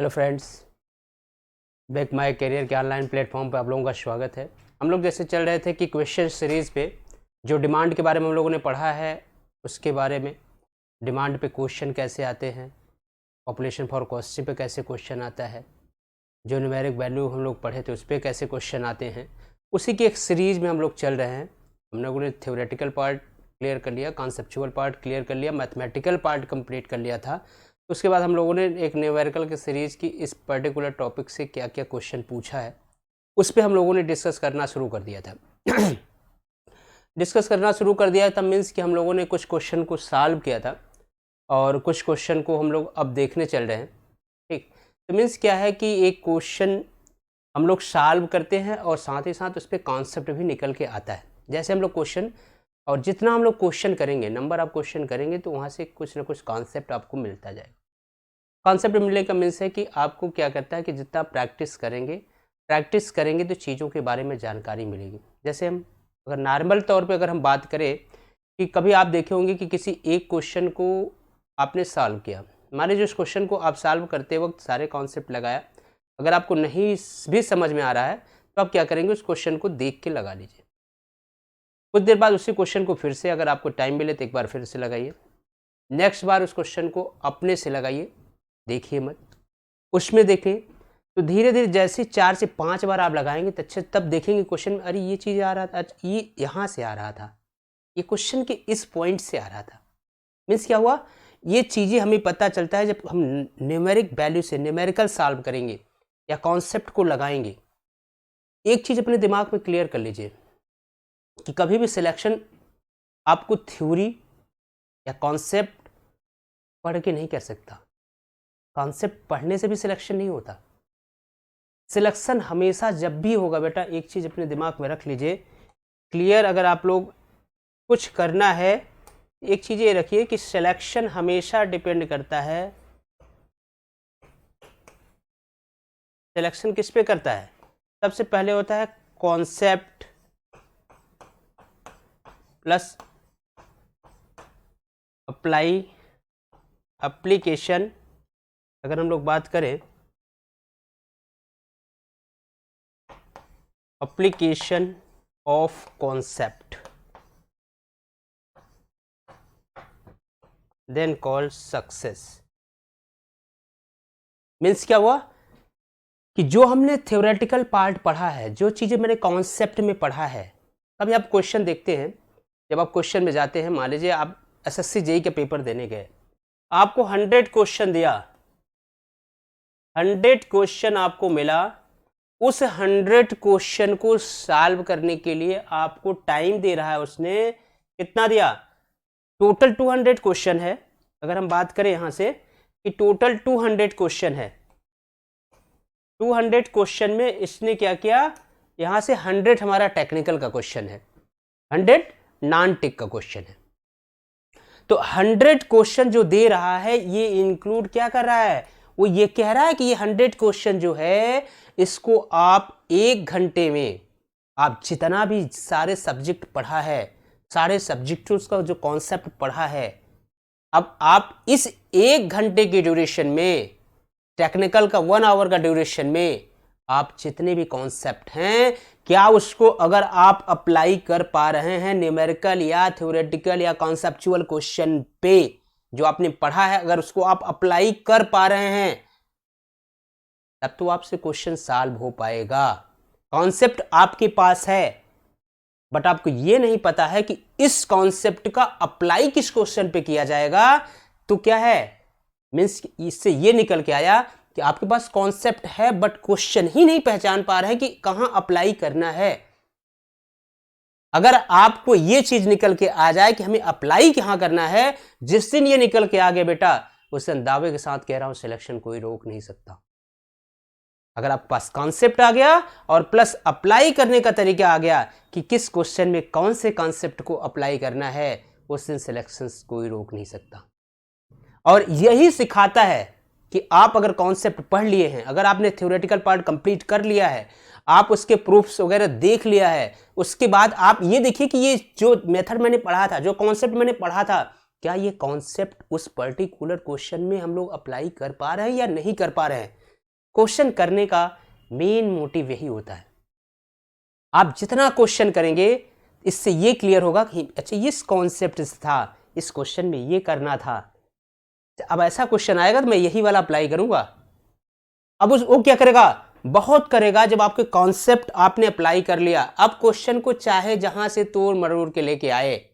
Hello friends, back my career के online platform पर आप लोगों का स्वागत है। हम लोग जैसे चल रहे थे कि क्वेश्चन सीरीज़ पे जो डिमांड के बारे में हम लोगों ने पढ़ा है उसके बारे में, डिमांड पे क्वेश्चन कैसे आते हैं, पॉपुलेशन फॉर कॉस्टिंग पे कैसे क्वेश्चन आता है, जो न्यूमेरिक वैल्यू हम लोग पढ़े थे उस पर कैसे क्वेश्चन आते हैं, उसी की एक सीरीज़ में हम लोग चल रहे हैं। हम लोगों ने थ्योरेटिकल पार्ट क्लियर कर लिया, कॉन्सेप्चुअल पार्ट क्लियर कर लिया, मैथमेटिकल पार्ट कंप्लीट कर लिया था। उसके बाद हम लोगों ने एक न्यूमेरिकल की सीरीज़ की इस पर्टिकुलर टॉपिक से क्या क्या क्वेश्चन पूछा है उस पर हम लोगों ने डिस्कस करना शुरू कर दिया था। डिस्कस करना शुरू कर दिया था मीन्स कि हम लोगों ने कुछ क्वेश्चन को सॉल्व किया था और कुछ क्वेश्चन को हम लोग अब देखने चल रहे हैं। ठीक, तो मीन्स क्या है कि एक क्वेश्चन हम लोग सॉल्व करते हैं और साथ ही साथ उस पर कॉन्सेप्ट भी निकल के आता है। जैसे हम लोग क्वेश्चन और जितना हम लोग क्वेश्चन करेंगे, नंबर आप क्वेश्चन करेंगे तो वहाँ से कुछ ना कुछ कॉन्सेप्ट आपको मिलता जाएगा। कॉन्सेप्ट मिलने का मीन्स है कि आपको क्या करता है कि जितना प्रैक्टिस करेंगे तो चीज़ों के बारे में जानकारी मिलेगी। जैसे हम अगर नॉर्मल तौर पे अगर हम बात करें कि कभी आप देखे होंगे कि किसी एक क्वेश्चन को आपने सॉल्व किया, मान लीजिए उस क्वेश्चन को आप सॉल्व करते वक्त सारे कॉन्सेप्ट लगाया, अगर आपको नहीं भी समझ में आ रहा है तो आप क्या करेंगे, उस क्वेश्चन को देख के लगा लीजिए। कुछ देर बाद उसी क्वेश्चन को फिर से अगर आपको टाइम मिले तो एक बार फिर से लगाइए, नेक्स्ट बार उस क्वेश्चन को अपने से लगाइए, देखिए मत, उसमें देखें। तो धीरे धीरे जैसे 4 से 5 बार आप लगाएंगे तो अच्छे तब देखेंगे क्वेश्चन में, अरे ये चीज़ आ रहा था, अच्छा ये यहाँ से आ रहा था, ये क्वेश्चन के इस पॉइंट से आ रहा था। मीन्स क्या हुआ, ये चीज़ें हमें पता चलता है जब हम न्यूमेरिक वैल्यू से न्यूमेरिकल सॉल्व करेंगे या कॉन्सेप्ट को लगाएंगे। एक चीज़ अपने दिमाग में क्लियर कर लीजिए कि कभी भी सिलेक्शन आपको थ्योरी या कॉन्सेप्ट पढ़ के नहीं कर सकता। कॉन्सेप्ट पढ़ने से भी सिलेक्शन नहीं होता। सिलेक्शन हमेशा जब भी होगा बेटा, एक चीज़ अपने दिमाग में रख लीजिए क्लियर, अगर आप लोग कुछ करना है, एक चीज़ ये रखिए कि सिलेक्शन हमेशा डिपेंड करता है, सिलेक्शन किस पे करता है, सबसे पहले होता है कॉन्सेप्ट प्लस एप्लीकेशन। अगर हम लोग बात करें application of concept, then called success. Means क्या हुआ कि जो हमने थ्योरेटिकल पार्ट पढ़ा है, जो चीज़ें मैंने कॉन्सेप्ट में पढ़ा है, कभी आप क्वेश्चन देखते हैं, जब आप क्वेश्चन में जाते हैं, मान लीजिए आप एसएससी जेईई के पेपर देने गए, आपको 100 क्वेश्चन दिया, 100 क्वेश्चन आपको मिला, उस 100 क्वेश्चन को सॉल्व करने के लिए आपको टाइम दे रहा है, उसने कितना दिया, टोटल 200 क्वेश्चन है। अगर हम बात करें यहां से कि टोटल 200 क्वेश्चन है, 200 क्वेश्चन में इसने क्या किया, यहां से 100 हमारा टेक्निकल का क्वेश्चन है, 100 नॉन टेक का क्वेश्चन है। तो 100 क्वेश्चन जो दे रहा है ये इंक्लूड क्या कर रहा है, वो ये कह रहा है कि ये 100 क्वेश्चन जो है इसको आप 1 घंटे में, आप जितना भी सारे सब्जेक्ट पढ़ा है, सारे सब्जेक्ट उसका जो कॉन्सेप्ट पढ़ा है, अब आप इस 1 घंटे की ड्यूरेशन में, टेक्निकल का 1 आवर का ड्यूरेशन में, आप जितने भी कॉन्सेप्ट हैं, क्या उसको अगर आप अप्लाई कर पा रहे हैं न्यूमेरिकल या थ्योरेटिकल या कॉन्सेप्चुअल क्वेश्चन पे जो आपने पढ़ा है, अगर उसको आप अप्लाई कर पा रहे हैं तब तो आपसे क्वेश्चन सॉल्व हो पाएगा। कॉन्सेप्ट आपके पास है बट आपको यह नहीं पता है कि इस कॉन्सेप्ट का अप्लाई किस क्वेश्चन पे किया जाएगा, तो क्या है, मीन्स इससे यह निकल के आया कि आपके पास कॉन्सेप्ट है बट क्वेश्चन ही नहीं पहचान पा रहे कि कहां अप्लाई करना है। अगर आपको यह चीज निकल के आ जाए कि हमें अप्लाई कहां करना है, जिस दिन ये निकल के आ गया बेटा, उस दिन दावे के साथ कह रहा हूं सिलेक्शन कोई रोक नहीं सकता। अगर आपके पास कॉन्सेप्ट आ गया और प्लस अप्लाई करने का तरीका आ गया कि किस क्वेश्चन में कौन से कॉन्सेप्ट को अप्लाई करना है, उस दिन सिलेक्शन कोई रोक नहीं सकता। और यही सिखाता है कि आप अगर कॉन्सेप्ट पढ़ लिए हैं, अगर आपने थ्योरेटिकल पार्ट कंप्लीट कर लिया है, आप उसके प्रूफ्स वगैरह देख लिया है, उसके बाद आप ये देखिए कि ये जो मेथड मैंने पढ़ा था, जो कॉन्सेप्ट मैंने पढ़ा था, क्या ये कॉन्सेप्ट उस पर्टिकुलर क्वेश्चन में हम लोग अप्लाई कर पा रहे हैं या नहीं कर पा रहे हैं। क्वेश्चन करने का मेन मोटिव यही होता है। आप जितना क्वेश्चन करेंगे इससे ये क्लियर होगा कि अच्छा इस कॉन्सेप्ट से था, इस क्वेश्चन में ये करना था, अब ऐसा क्वेश्चन आएगा तो मैं यही वाला अप्लाई करूंगा। अब वो क्या करेगा, बहुत करेगा जब आपके कॉन्सेप्ट आपने अप्लाई कर लिया। अब क्वेश्चन को चाहे जहां से तोड़ मरोड़ के लेके आए,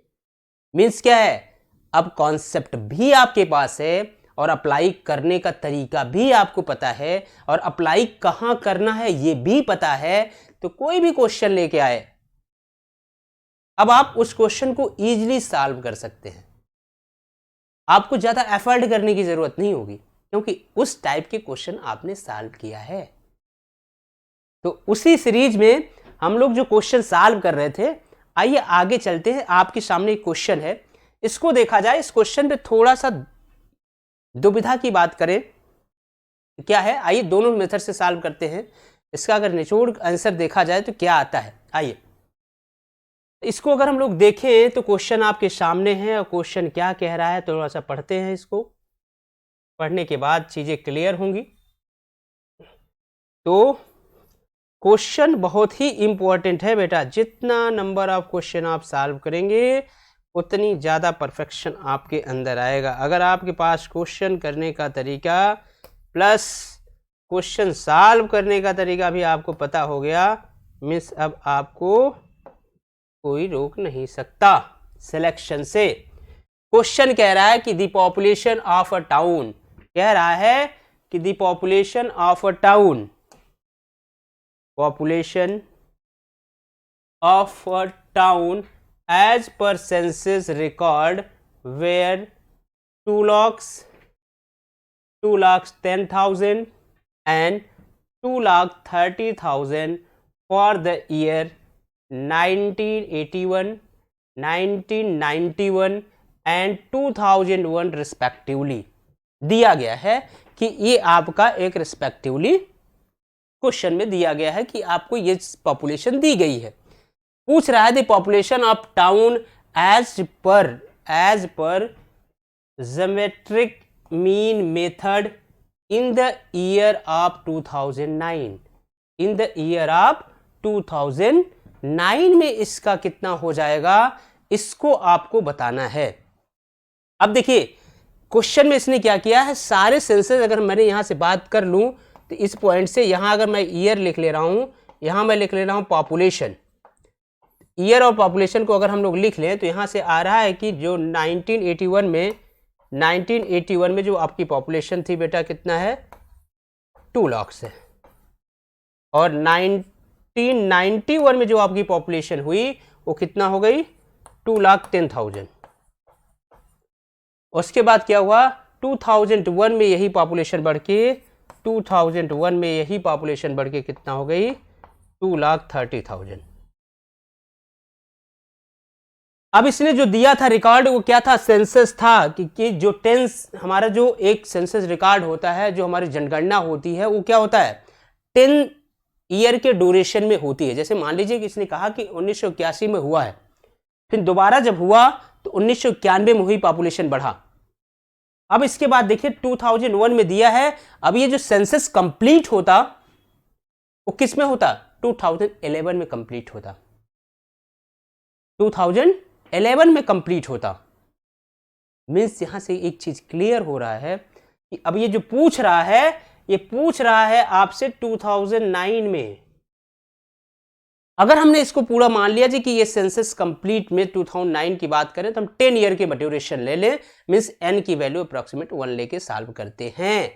मीन्स क्या है, अब कॉन्सेप्ट भी आपके पास है और अप्लाई करने का तरीका भी आपको पता है और अप्लाई कहां करना है ये भी पता है, तो कोई भी क्वेश्चन लेके आए अब आप उस क्वेश्चन को इजीली सॉल्व कर सकते हैं। आपको ज्यादा एफर्ट करने की जरूरत नहीं होगी क्योंकि उस टाइप के क्वेश्चन आपने सॉल्व किया है। तो उसी सीरीज में हम लोग जो क्वेश्चन सॉल्व कर रहे थे, आइए आगे चलते हैं। आपके सामने एक क्वेश्चन है, इसको देखा जाए। इस क्वेश्चन पे थोड़ा सा दुविधा की बात करें, क्या है, आइए दोनों मेथड से सॉल्व करते हैं। इसका अगर निचोड़ आंसर देखा जाए तो क्या आता है, आइए इसको अगर हम लोग देखें तो क्वेश्चन आपके सामने है और क्वेश्चन क्या कह रहा है थोड़ा सा पढ़ते हैं। इसको पढ़ने के बाद चीजें क्लियर होंगी। तो क्वेश्चन बहुत ही इंपॉर्टेंट है बेटा, जितना नंबर ऑफ क्वेश्चन आप सॉल्व करेंगे उतनी ज़्यादा परफेक्शन आपके अंदर आएगा। अगर आपके पास क्वेश्चन करने का तरीका प्लस क्वेश्चन सॉल्व करने का तरीका भी आपको पता हो गया, मीन्स अब आपको कोई रोक नहीं सकता सिलेक्शन से। क्वेश्चन कह रहा है कि the population of a town, कह रहा है कि the population of a town, population of a town as per census record were 2,10,000 and 2,30,000 for the year 1981, 1991 and 2001 respectively। दिया गया है कि ये आपका एक रिस्पेक्टिवली क्वेश्चन में दिया गया है कि आपको ये पॉपुलेशन दी गई है। पूछ रहा है the population of town as per geometric mean method in the year of 2009, in the year of 2009 में इसका कितना हो जाएगा, इसको आपको बताना है। अब देखिए क्वेश्चन में इसने क्या किया है, सारे सेंसस अगर मैंने यहां से बात कर लूं तो इस पॉइंट से यहां अगर मैं ईयर लिख ले रहा हूं, यहां मैं लिख ले रहा हूं पॉपुलेशन, ईयर और पॉपुलेशन को अगर हम लोग लिख लें तो यहां से आ रहा है कि जो 1981 में जो आपकी पॉपुलेशन थी बेटा कितना है, 2 लाख से, और 1991 में जो आपकी पॉपुलेशन हुई वो कितना हो गई, 2,10,000। उसके बाद क्या हुआ, 2001 में यही पॉपुलेशन बढ़ के 2001 में यही पॉपुलेशन बढ़ के कितना हो गई, 2,30,000। अब इसने जो दिया था रिकॉर्ड वो क्या था, सेंसस था कि जो टेंस हमारा जो एक सेंसस रिकॉर्ड होता है, जो हमारी जनगणना होती है वो क्या होता है, 10 ईयर के ड्यूरेशन में होती है। जैसे मान लीजिए कि इसने कहा कि 1981 में हुआ है, फिर दोबारा जब हुआ तो 1991 में हुई पॉपुलेशन बढ़ा। अब इसके बाद देखिए 2001 में दिया है, अब ये जो सेंसस कंप्लीट होता वो किस में होता, 2011 में कंप्लीट होता, 2011 में कंप्लीट होता। मीन्स यहां से एक चीज क्लियर हो रहा है कि अब ये जो पूछ रहा है, ये पूछ रहा है आपसे 2009 में। अगर हमने इसको पूरा मान लिया जी कि ये सेंसस कंप्लीट में 2009 की बात करें तो हम 10 ईयर के ड्यूरेशन ले लें, मीन्स n की वैल्यू अप्रोक्सीमेट 1 लेके सॉल्व करते हैं।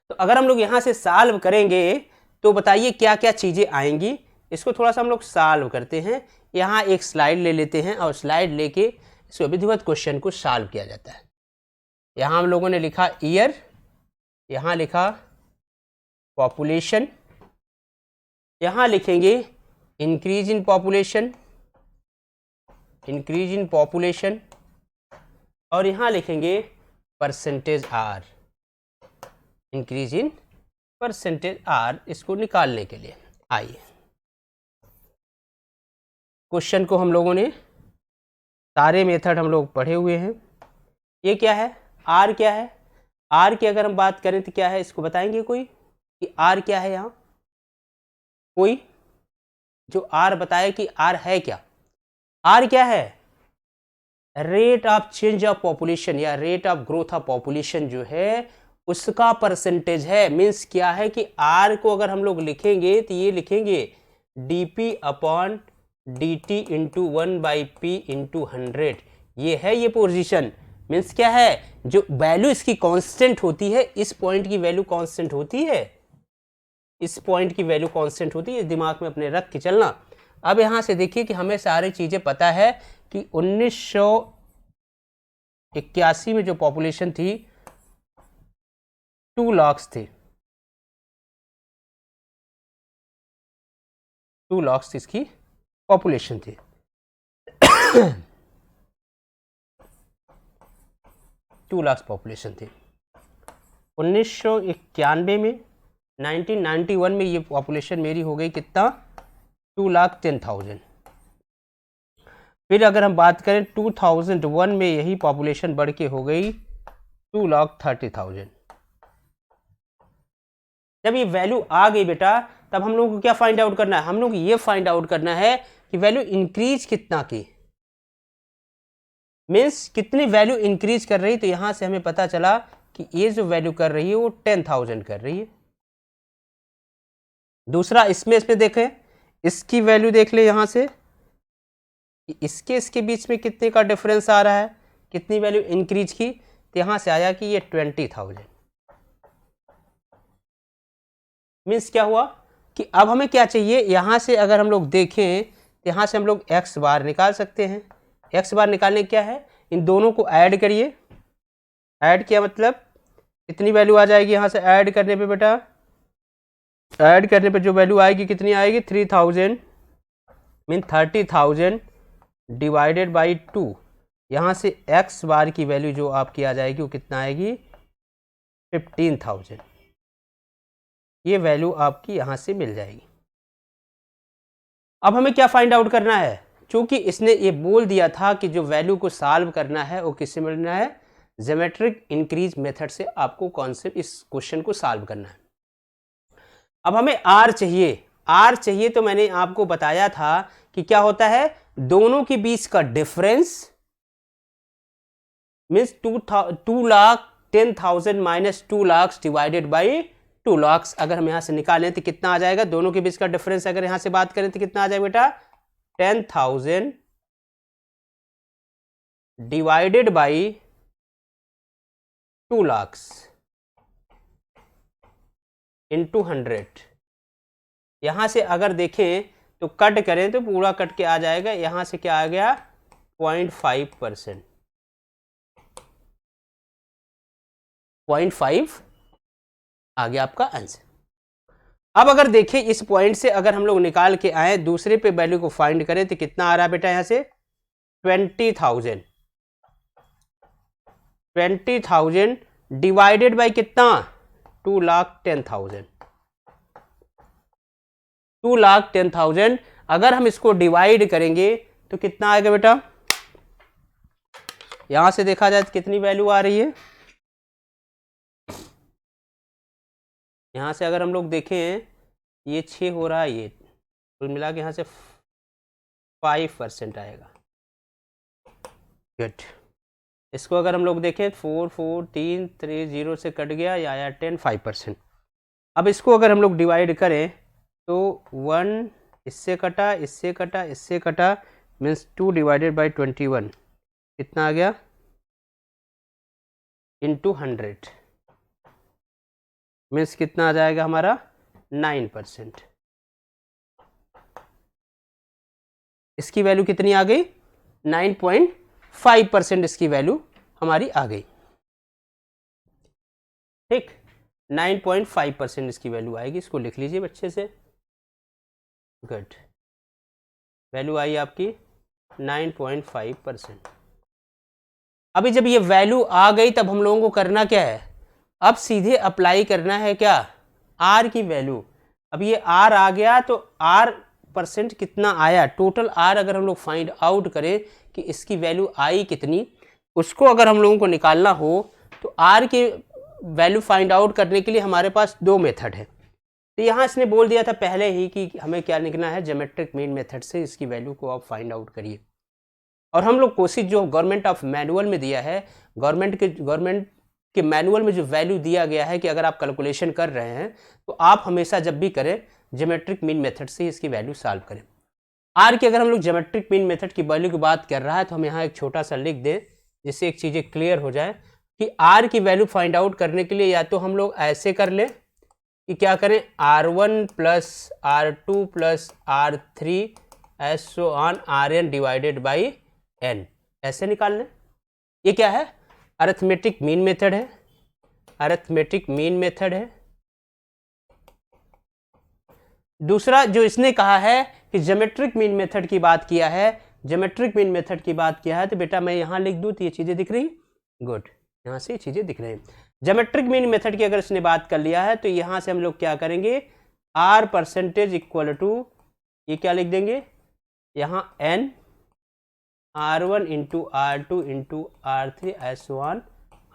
तो अगर हम लोग यहां से सॉल्व करेंगे तो बताइए क्या क्या चीजें आएंगी। इसको थोड़ा सा हम लोग सॉल्व करते हैं। यहाँ एक स्लाइड ले लेते हैं और स्लाइड लेके इसको विधिवत क्वेश्चन को सॉल्व किया जाता है। यहाँ हम लोगों ने लिखा ईयर, यहाँ लिखा पॉपुलेशन, यहाँ लिखेंगे increase in population, increase in population, और यहाँ लिखेंगे percentage R, increase in percentage R, इसको निकालने के लिए। आइए क्वेश्चन को हम लोगों ने सारे मेथड हम लोग पढ़े हुए हैं। ये क्या है, आर क्या है, आर की अगर हम बात करें तो क्या है, इसको बताएंगे कोई कि आर क्या है? यहाँ कोई जो आर बताए कि आर है क्या? आर क्या है? Rate of change of population या rate of growth of population जो है उसका परसेंटेज है। मीन्स क्या है कि आर को अगर हम लोग लिखेंगे तो ये लिखेंगे dp upon dt into 1/p into 100। ये है ये पोजीशन। मीन्स क्या है, जो वैल्यू इसकी कांस्टेंट होती है, इस पॉइंट की वैल्यू कांस्टेंट होती है, इस पॉइंट की वैल्यू कांस्टेंट होती है, दिमाग में अपने रख के चलना। अब यहां से देखिए कि हमें सारी चीजें पता है कि 1981 में जो पॉपुलेशन थी 2 लाख थी, 2 लाख इसकी पॉपुलेशन थी। 2 लाख पॉपुलेशन थी। 1991 में 1991 में ये पॉपुलेशन मेरी हो गई कितना, 2,10,000। फिर अगर हम बात करें 2001 में यही पॉपुलेशन बढ़ के हो गई 2,30,000। जब ये वैल्यू आ गई बेटा, तब हम लोग को क्या फाइंड आउट करना है? हम लोग ये फाइंड आउट करना है कि वैल्यू इंक्रीज कितना की, मीन्स कितनी वैल्यू इंक्रीज कर रही। तो यहां से हमें पता चला कि ये जो वैल्यू कर रही है वो 10,000 कर रही है। दूसरा इसमें देखें, इसकी वैल्यू देख ले यहां से, इसके बीच में कितने का डिफरेंस आ रहा है, कितनी वैल्यू इंक्रीज की। तो यहां से आया कि ये 20,000। मीन्स क्या हुआ कि अब हमें क्या चाहिए, यहां से अगर हम लोग देखें तो यहां से हम लोग एक्स बार निकाल सकते हैं। एक्स बार निकालने क्या है, इन दोनों को ऐड करिए। ऐड किया मतलब कितनी वैल्यू आ जाएगी यहाँ से ऐड करने पे बेटा, ऐड करने पे जो वैल्यू आएगी कितनी आएगी, 3,000 मीन 30,000 डिवाइडेड बाई 2। यहाँ से एक्स बार की वैल्यू जो आपकी आ जाएगी वो कितना आएगी, 15,000। ये वैल्यू आपकी यहाँ से मिल जाएगी। अब हमें क्या फाइंड आउट करना है, क्योंकि इसने ये बोल दिया था कि जो वैल्यू को सॉल्व करना है वो किससे मिलना है, ज्योमेट्रिक इंक्रीज मेथड से आपको कॉन्सेप्ट इस क्वेश्चन को सॉल्व करना है। अब हमें आर चाहिए। आर चाहिए तो मैंने आपको बताया था कि क्या होता है, दोनों के बीच का difference means 2,10,000 minus 2 lakh divided by 2 lakh. अगर हम यहां से निकालें तो कितना आ जाएगा, दोनों के बीच का डिफरेंस अगर यहां से बात करें तो कितना आ जाएगा बेटा, 10,000 डिवाइडेड बाई 2 लाख इंटू 100। यहां से अगर देखें तो कट करें तो पूरा कट के आ जाएगा, यहां से क्या आ गया 0.5%, 0.5 आ गया आपका आंसर। अब अगर देखें इस पॉइंट से अगर हम लोग निकाल के आए दूसरे पे वैल्यू को फाइंड करें तो कितना आ रहा है बेटा, यहां से 20,000 डिवाइडेड बाई कितना, 2,10,000। 2,10,000 अगर हम इसको डिवाइड करेंगे तो कितना आएगा बेटा, यहां से देखा जाए तो कितनी वैल्यू आ रही है, यहां से अगर हम लोग देखें ये 6 हो रहा है, ये कुल मिला के यहां से 5% आएगा। गुड। इसको अगर हम लोग देखें 4 4 3 3 0 से कट गया, या आया 10 5%। अब इसको अगर हम लोग डिवाइड करें तो 1 इससे कटा, इससे कटा, इससे कटा, मीन्स 2 डिवाइडेड बाई 21 कितना आ गया, इंटू 100 मीन्स कितना आ जाएगा हमारा 9%। इसकी वैल्यू कितनी आ गई, 9.5% इसकी वैल्यू हमारी आ गई। ठीक, 9.5% इसकी वैल्यू आएगी। इसको लिख लीजिए अच्छे से। गुड, वैल्यू आई आपकी 9.5%। अभी जब ये वैल्यू आ गई तब हम लोगों को करना क्या है, अब सीधे अप्लाई करना है क्या, आर की वैल्यू। अब ये आर आ गया तो आर परसेंट कितना आया, टोटल आर अगर हम लोग फाइंड आउट करें कि इसकी वैल्यू आई कितनी, उसको अगर हम लोगों को निकालना हो तो आर के वैल्यू फाइंड आउट करने के लिए हमारे पास दो मेथड है। तो यहाँ इसने बोल दिया था पहले ही कि हमें क्या लिखना है, ज्योमेट्रिक मीन मेथड से इसकी वैल्यू को आप फाइंड आउट करिए। और हम लोग कोशिश जो गवर्नमेंट ऑफ मैनुअल में दिया है, गवर्नमेंट के मैनुअल में जो वैल्यू दिया गया है कि अगर आप कैलकुलेशन कर रहे हैं तो आप हमेशा जब भी करें ज्योमेट्रिक मीन मेथड से इसकी वैल्यू सॉल्व करें। आर की अगर हम लोग ज्योमेट्रिक मीन मेथड की वैल्यू की बात कर रहा है तो हम यहाँ एक छोटा सा लिख दें जिससे एक चीज़ें क्लियर हो जाए कि आर की वैल्यू फाइंड आउट करने के लिए या तो हम लोग ऐसे कर लें कि क्या करें, R1 plus R2 plus R3 एसो on Rn divided by n, ऐसे निकाल लें। ये क्या है, अरिथमेटिक मीन मेथड है, अरिथमेटिक मीन मेथड है। दूसरा जो इसने कहा है कि ज्योमेट्रिक मीन मेथड की बात किया है, ज्योमेट्रिक मीन मेथड की बात किया है, तो बेटा मैं यहां लिख दूं तो ये चीजें दिख रही, गुड, यहां से ये चीजें दिख रही। ज्योमेट्रिक मीन मेथड की अगर इसने बात कर लिया है तो यहां से हम लोग क्या करेंगे, आर परसेंटेज इक्वल टू ये क्या लिख देंगे, यहां n R1 into R2 into R3 S1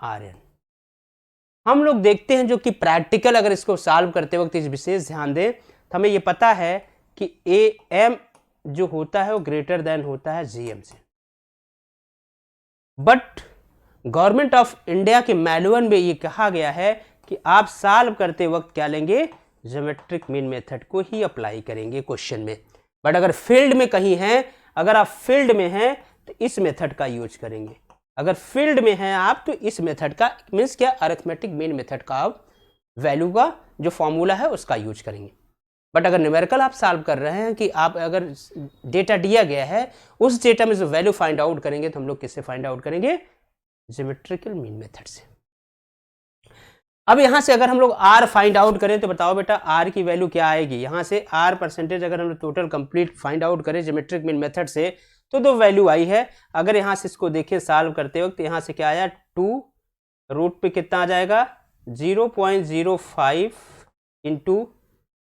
Rn। हम लोग देखते हैं जो कि प्रैक्टिकल अगर इसको सॉल्व करते वक्त इस विशेष ध्यान दें तो हमें ये पता है कि AM जो होता है वो ग्रेटर देन होता है GM से। बट गवर्नमेंट ऑफ इंडिया के मैनुअल में ये कहा गया है कि आप सॉल्व करते वक्त क्या लेंगे, ज्योमेट्रिक मीन मेथड को ही अप्लाई करेंगे क्वेश्चन में। बट अगर फील्ड में कहीं हैं, अगर आप फील्ड में हैं तो इस मेथड का यूज करेंगे। अगर फील्ड में हैं आप तो इस मेथड का मीन्स क्या, अरिथमेटिक मीन मेथड का आप वैल्यू का जो फॉर्मूला है उसका यूज करेंगे। बट अगर न्यूमेरिकल आप सॉल्व कर रहे हैं कि आप अगर डेटा दिया गया है उस डेटा में जो वैल्यू फाइंड आउट करेंगे तो हम लोग किससे फाइंड आउट करेंगे, ज्योमेट्रिकल मीन मेथड से। अब यहां से अगर हम लोग आर फाइंड आउट करें तो बताओ बेटा आर की वैल्यू क्या आएगी, यहां से आर परसेंटेज अगर हम लोग टोटल कंप्लीट फाइंड आउट करें ज्योमेट्रिक मीन मेथड से तो दो वैल्यू आई है। अगर यहां से इसको देखें सॉल्व करते वक्त यहां से क्या आया, 2 रूट पे कितना आ जाएगा, 0.05 इंटू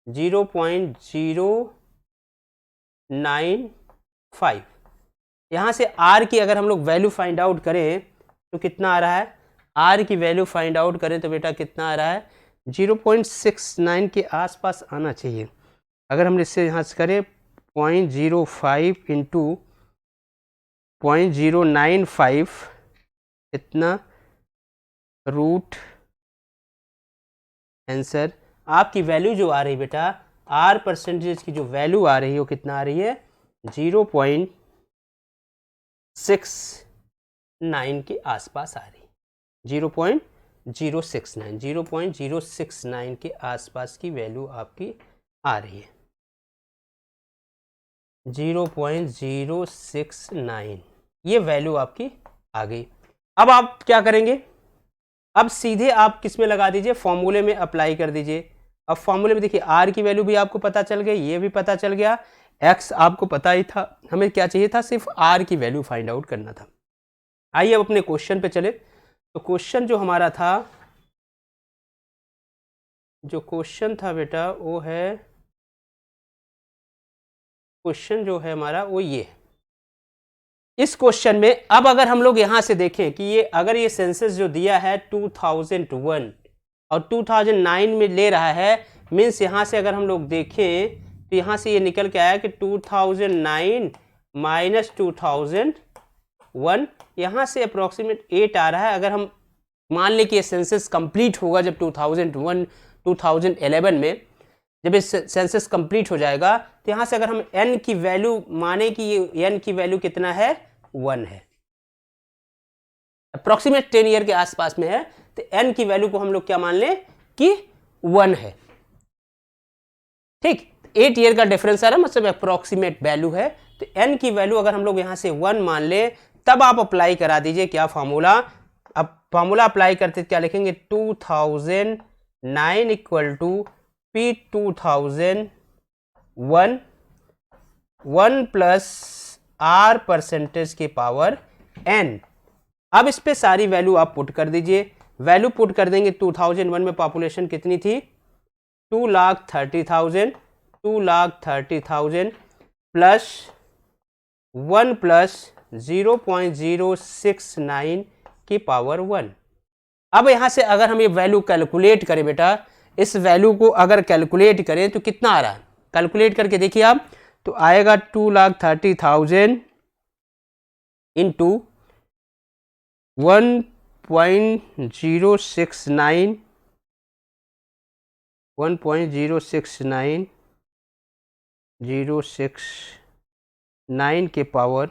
0.095। यहां से आर की अगर हम लोग वैल्यू फाइंड आउट करें तो कितना आ रहा है, आर की वैल्यू फाइंड आउट करें तो बेटा कितना आ रहा है, 0.69 के आसपास आना चाहिए। अगर हम इससे यहाँ से करें 0.05 इंटू 0.095 इतना रूट आंसर, आपकी वैल्यू जो आ रही बेटा आर परसेंटेज की जो वैल्यू आ रही है वो कितना आ रही है, 0.69 के आसपास आ रही है, 0.069 के आसपास की वैल्यू आपकी आ रही है, 0.069 ये वैल्यू आपकी आ गई। अब आप क्या करेंगे, अब सीधे आप किस में लगा दीजिए, फॉर्मूले में अप्लाई कर दीजिए। अब फॉर्मूले में देखिए आर की वैल्यू भी आपको पता चल गई, ये भी पता चल गया, एक्स आपको पता ही था, हमें क्या चाहिए था, सिर्फ आर की वैल्यू फाइंड आउट करना था। आइए अब अपने क्वेश्चन पे चले। तो क्वेश्चन जो हमारा था, जो क्वेश्चन था बेटा वो है, क्वेश्चन जो है हमारा वो ये है। इस क्वेश्चन में अब अगर हम लोग यहां से देखें कि ये अगर ये सेंसस जो दिया है 2001 और 2009 में ले रहा है, मीन्स यहां से अगर हम लोग देखें तो यहां से ये निकल के आया कि 2009 माइनस 2001, यहां से अप्रोक्सीमेट 8 आ रहा है। अगर हम मान लें कि ये सेंसस कंप्लीट होगा जब 2001 2011 में जब ये सेंसस कंप्लीट हो जाएगा तो यहां से अगर हम n की वैल्यू माने कि ये n की वैल्यू कितना है, 1 है, अप्रोक्सीमेट 10 ईयर के आसपास में है, तो n की वैल्यू को हम लोग क्या मान लें कि 1 है, ठीक। 8 ईयर का डिफरेंस आ रहा है, मतलब अप्रोक्सीमेट वैल्यू है, तो n की वैल्यू अगर हम लोग यहां से 1 मान ले तब आप अप्लाई करा दीजिए क्या फॉर्मूला। अब फॉर्मूला अप्लाई करते क्या लिखेंगे, 2009 equal to P 2001 1 plus R percentage के पावर n। अब इस पे सारी वैल्यू आप पुट कर दीजिए, वैल्यू पुट कर देंगे। 2001 में पॉपुलेशन कितनी थी, 2,30,000 प्लस 1 प्लस 0.069 की पावर 1। अब यहाँ से अगर हम ये वैल्यू कैलकुलेट करें बेटा, इस वैल्यू को अगर कैलकुलेट करें तो कितना आ रहा है, कैलकुलेट करके देखिए आप, तो आएगा 2,30,000 इंटू 1.069 069 के पावर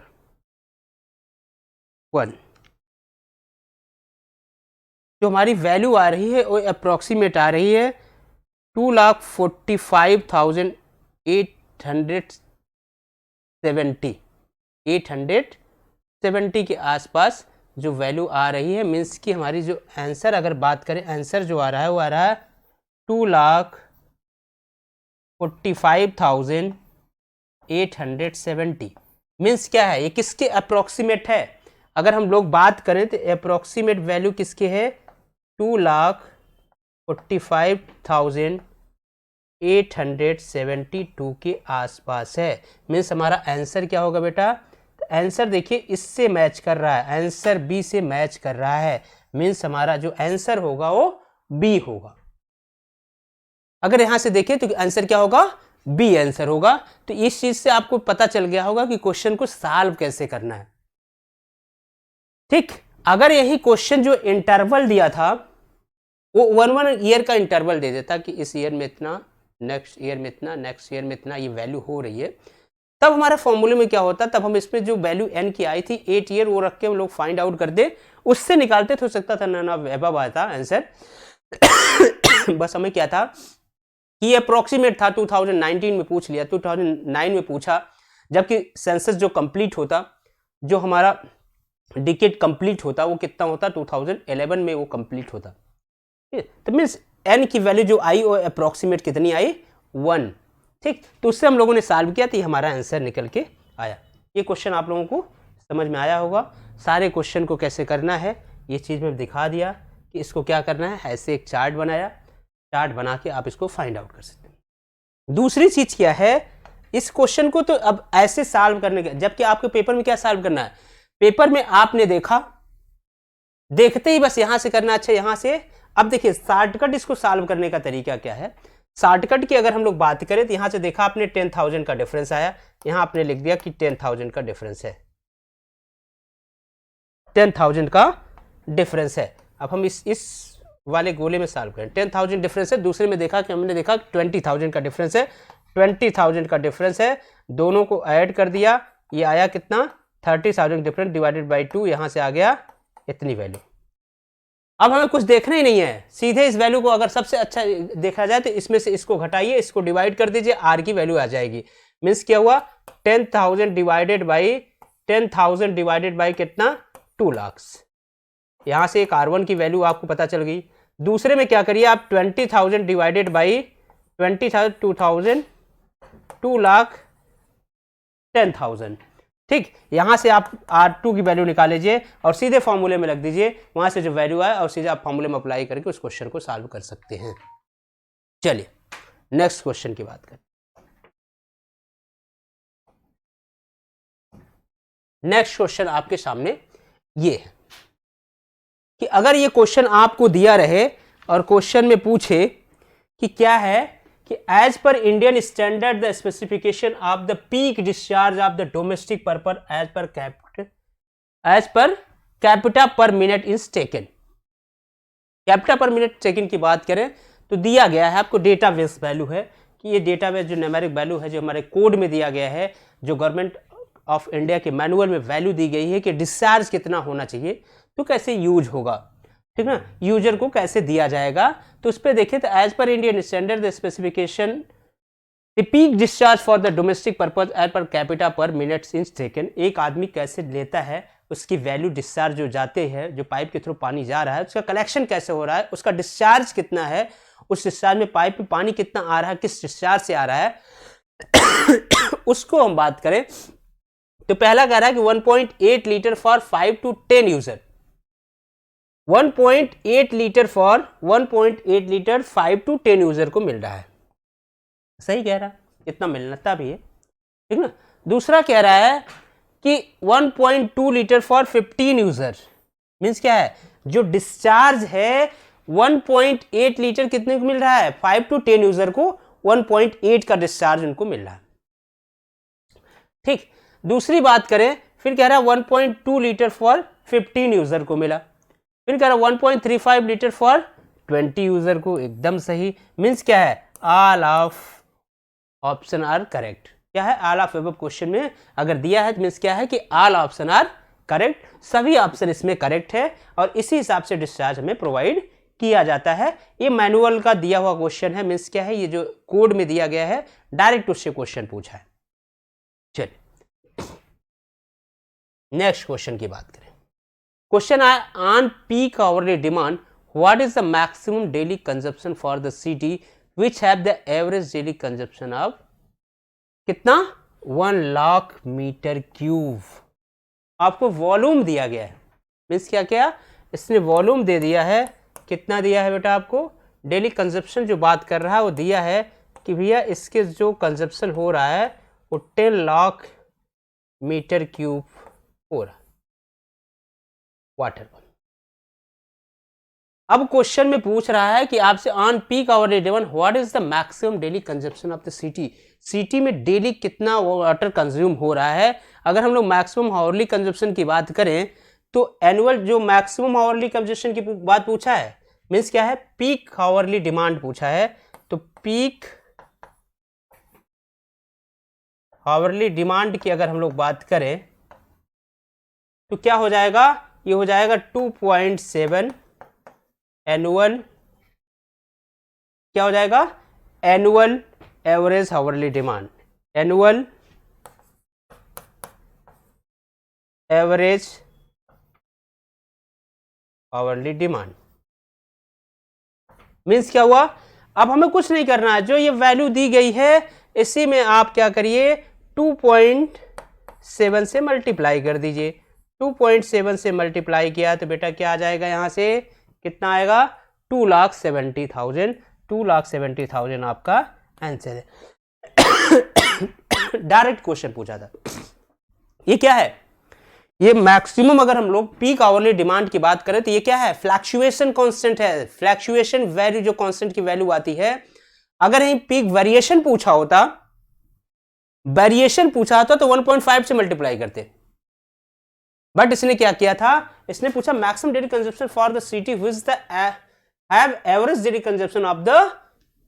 1। जो हमारी वैल्यू आ रही है वो अप्रॉक्सीमेट आ रही है 2,45,870 के आसपास जो वैल्यू आ रही है। मीन्स कि हमारी जो आंसर, अगर बात करें आंसर जो आ रहा है वो आ रहा है 2,45,870। मीन्स क्या है, ये किसके अप्रॉक्सीमेट है? अगर हम लोग बात करें तो अप्रॉक्सीमेट वैल्यू किसके है, 2,45,872 के आसपास है। मीन्स हमारा आंसर क्या होगा बेटा, तो आंसर देखिए इससे मैच कर रहा है, आंसर बी से मैच कर रहा है। मीन्स हमारा जो आंसर होगा वो बी होगा। अगर यहां से देखें तो आंसर क्या होगा, बी आंसर होगा। तो इस चीज से आपको पता चल गया होगा कि क्वेश्चन को सॉल्व कैसे करना है। ठीक, अगर यही क्वेश्चन जो इंटरवल दिया था वो 1 ईयर का इंटरवल दे देता कि इस ईयर में इतना, नेक्स्ट ईयर में इतना, नेक्स्ट ईयर में इतना, ये वैल्यू हो रही है, तब हमारे फॉर्मूले में क्या होता, तब हम इसमें जो वैल्यू एन की आई थी 8 ईयर, वो रख के हम लोग फाइंड आउट कर दे, उससे निकालते तो हो सकता था ना अबव आता आंसर। बस हमें क्या था कि ये अप्रोक्सीमेट था, 2019 में पूछ लिया, 2009 में पूछा, जबकि सेंसस जो कंप्लीट होता, जो हमारा डिकेड कंप्लीट होता, वो कितना होता, 2011 में वो कंप्लीट होता। तो मीन्स एन की वैल्यू जो आई वो अप्रोक्सीमेट कितनी आई, 1। ठीक, तो उससे हम लोगों ने सॉल्व किया तो ये हमारा आंसर निकल के आया। ये क्वेश्चन आप लोगों को समझ में आया होगा। सारे क्वेश्चन को कैसे करना है ये चीज़ में दिखा दिया कि इसको क्या करना है। ऐसे एक चार्ट बनाया, चार्ट बना के आप इसको फाइंड आउट कर सकते हैं। दूसरी चीज़ क्या है, इस क्वेश्चन को तो अब ऐसे सॉल्व करने के, जबकि आपके पेपर में क्या सॉल्व करना है, पेपर में आपने देखा, देखते ही बस यहां से करना, अच्छा यहां से। अब देखिए शॉर्टकट इसको सॉल्व करने का तरीका क्या है। शॉर्टकट की अगर हम लोग बात करें तो यहां से देखा आपने 10,000 का डिफरेंस आया, यहां आपने लिख दिया कि 10,000 का डिफरेंस है, 10,000 का डिफरेंस है। अब हम इस वाले गोले में सॉल्व करें, 10,000 डिफरेंस है, दूसरे में देखा कि हमने देखा 20,000 का डिफरेंस है, 20,000 का डिफरेंस है, दोनों को ऐड कर दिया, ये आया कितना, 30,000 डिफरेंस डिवाइडेड बाई 2, यहां से आ गया इतनी वैल्यू। अब हमें कुछ देखना ही नहीं है, सीधे इस वैल्यू को अगर सबसे अच्छा देखा जाए तो इसमें से इसको घटाइए, इसको डिवाइड कर दीजिए, आर की वैल्यू आ जाएगी। मीन्स क्या हुआ, 10,000 डिवाइडेड बाई 10,000 डिवाइडेड बाई कितना, 2 लाख। यहां से एक R1 की वैल्यू आपको पता चल गई। दूसरे में क्या करिए आप, 20,000 डिवाइडेड बाई 20,000, 2,000, 2 लाख 10,000। ठीक, यहां से आप R2 की वैल्यू निकाल लीजिए और सीधे फॉर्मूले में रख दीजिए, वहां से जो वैल्यू आए और सीधे आप फॉर्मूले में अप्लाई करके उस क्वेश्चन को सॉल्व कर सकते हैं। चलिए नेक्स्ट क्वेश्चन की बात करें। नेक्स्ट क्वेश्चन आपके सामने ये है कि अगर ये क्वेश्चन आपको दिया रहे और क्वेश्चन में पूछे कि क्या है कि as per Indian standard the specification of the peak discharge of the domestic purpose as per capita per minute is taken. Capita per minute taken की बात करें तो दिया गया है आपको डेटाबेस वैल्यू है कि ये डेटाबेस जो न्यूमेरिक वैल्यू है, जो हमारे कोड में दिया गया है, जो गवर्नमेंट ऑफ इंडिया के मैनुअल में वैल्यू दी गई है कि डिस्चार्ज कितना होना चाहिए, तो कैसे यूज होगा, ठीक ना, यूजर को कैसे दिया जाएगा। तो उस पर देखें तो as per Indian standard the specification the peak discharge for the domestic purpose as per capita per minute is taken. एक आदमी कैसे लेता है, उसकी वैल्यू डिस्चार्ज जो जाते हैं, जो पाइप के थ्रू पानी जा रहा है, उसका कलेक्शन कैसे हो रहा है, उसका डिस्चार्ज कितना है, उस डिस्चार्ज में पाइप में पानी कितना आ रहा है, किस डिस्चार्ज से आ रहा है, उसको हम बात करें तो पहला कह रहा है कि 1.8 litre for 5 to 10 user, 1.8 litre for 1.8 litre 5 to 10 user को मिल रहा है। सही कह रहा है, इतना मिलता भी है, ठीक ना। दूसरा कह रहा है कि 1.2 लीटर फॉर 15 यूजर, मीन्स क्या है, जो डिस्चार्ज है 1.8 लीटर कितने को मिल रहा है, 5 to 10 यूजर को 1.8 का डिस्चार्ज उनको मिल रहा है। ठीक, दूसरी बात करें, फिर कह रहा है 1.2 लीटर फॉर 15 यूजर को मिला, फिर कह रहा है 1.35 लीटर फॉर 20 यूजर को, एकदम सही। मीन्स क्या है, all of option are correct. क्या है, ऑल ऑफ अबव क्वेश्चन में अगर दिया है तो मीन्स क्या है कि ऑल ऑप्शन आर करेक्ट, सभी ऑप्शन इसमें करेक्ट है और इसी हिसाब से डिस्चार्ज हमें प्रोवाइड किया जाता है। ये मैनुअल का दिया हुआ क्वेश्चन है, मीन्स क्या है, ये जो कोड में दिया गया है डायरेक्ट उससे क्वेश्चन पूछा है। चलिए नेक्स्ट क्वेश्चन की बात करें। क्वेश्चन है, on peak hourly demand what is the maximum daily consumption for the city which have the average daily consumption of कितना, 1 लाख मीटर क्यूब। आपको वॉल्यूम दिया गया है, मीन्स क्या क्या, इसने वॉल्यूम दे दिया है, कितना दिया है बेटा आपको, डेली कंजप्शन जो बात कर रहा है वो दिया है कि भैया इसके जो कंजप्शन हो रहा है वो 10 लाख मीटर क्यूब हो रहा है वाटर। अब क्वेश्चन में पूछ रहा है कि आपसे on peak hourly demand what is the maximum daily consumption of the city, city में डेली कितना वाटर कंज्यूम हो रहा है। अगर हम लोग मैक्सिमम आवरली कंजप्शन की बात करें तो एनुअल जो मैक्सिमम आवरली कंजप्शन की बात पूछा है, मीन्स क्या है, पीक आवरली डिमांड पूछा है, तो पीक आवरली डिमांड की अगर हम लोग बात करें तो क्या हो जाएगा, ये हो जाएगा 2.7 एनुअल, क्या हो जाएगा, annual average hourly demand, annual average hourly demand. Means क्या हुआ, अब हमें कुछ नहीं करना है, जो ये वैल्यू दी गई है इसी में आप क्या करिए 2.7 से मल्टीप्लाई कर दीजिए। 2.7 से मल्टीप्लाई किया तो बेटा क्या आ जाएगा, यहां से कितना आएगा, 2,70,000, 2,70,000 आपका आंसर है। डायरेक्ट क्वेश्चन पूछा था। ये क्या है, ये मैक्सिमम अगर हम लोग पीक आवरली डिमांड की बात करें तो ये क्या है, फ्लैक्चुएशन कांस्टेंट है, फ्लैक्चुएशन वैल्यू जो कांस्टेंट की वैल्यू आती है। अगर यही पीक वेरिएशन पूछा होता, वेरिएशन पूछा होता तो 1.5 से मल्टीप्लाई करते, बट इसने क्या किया था, इसने पूछा maximum daily consumption for the city which the have average daily consumption of the,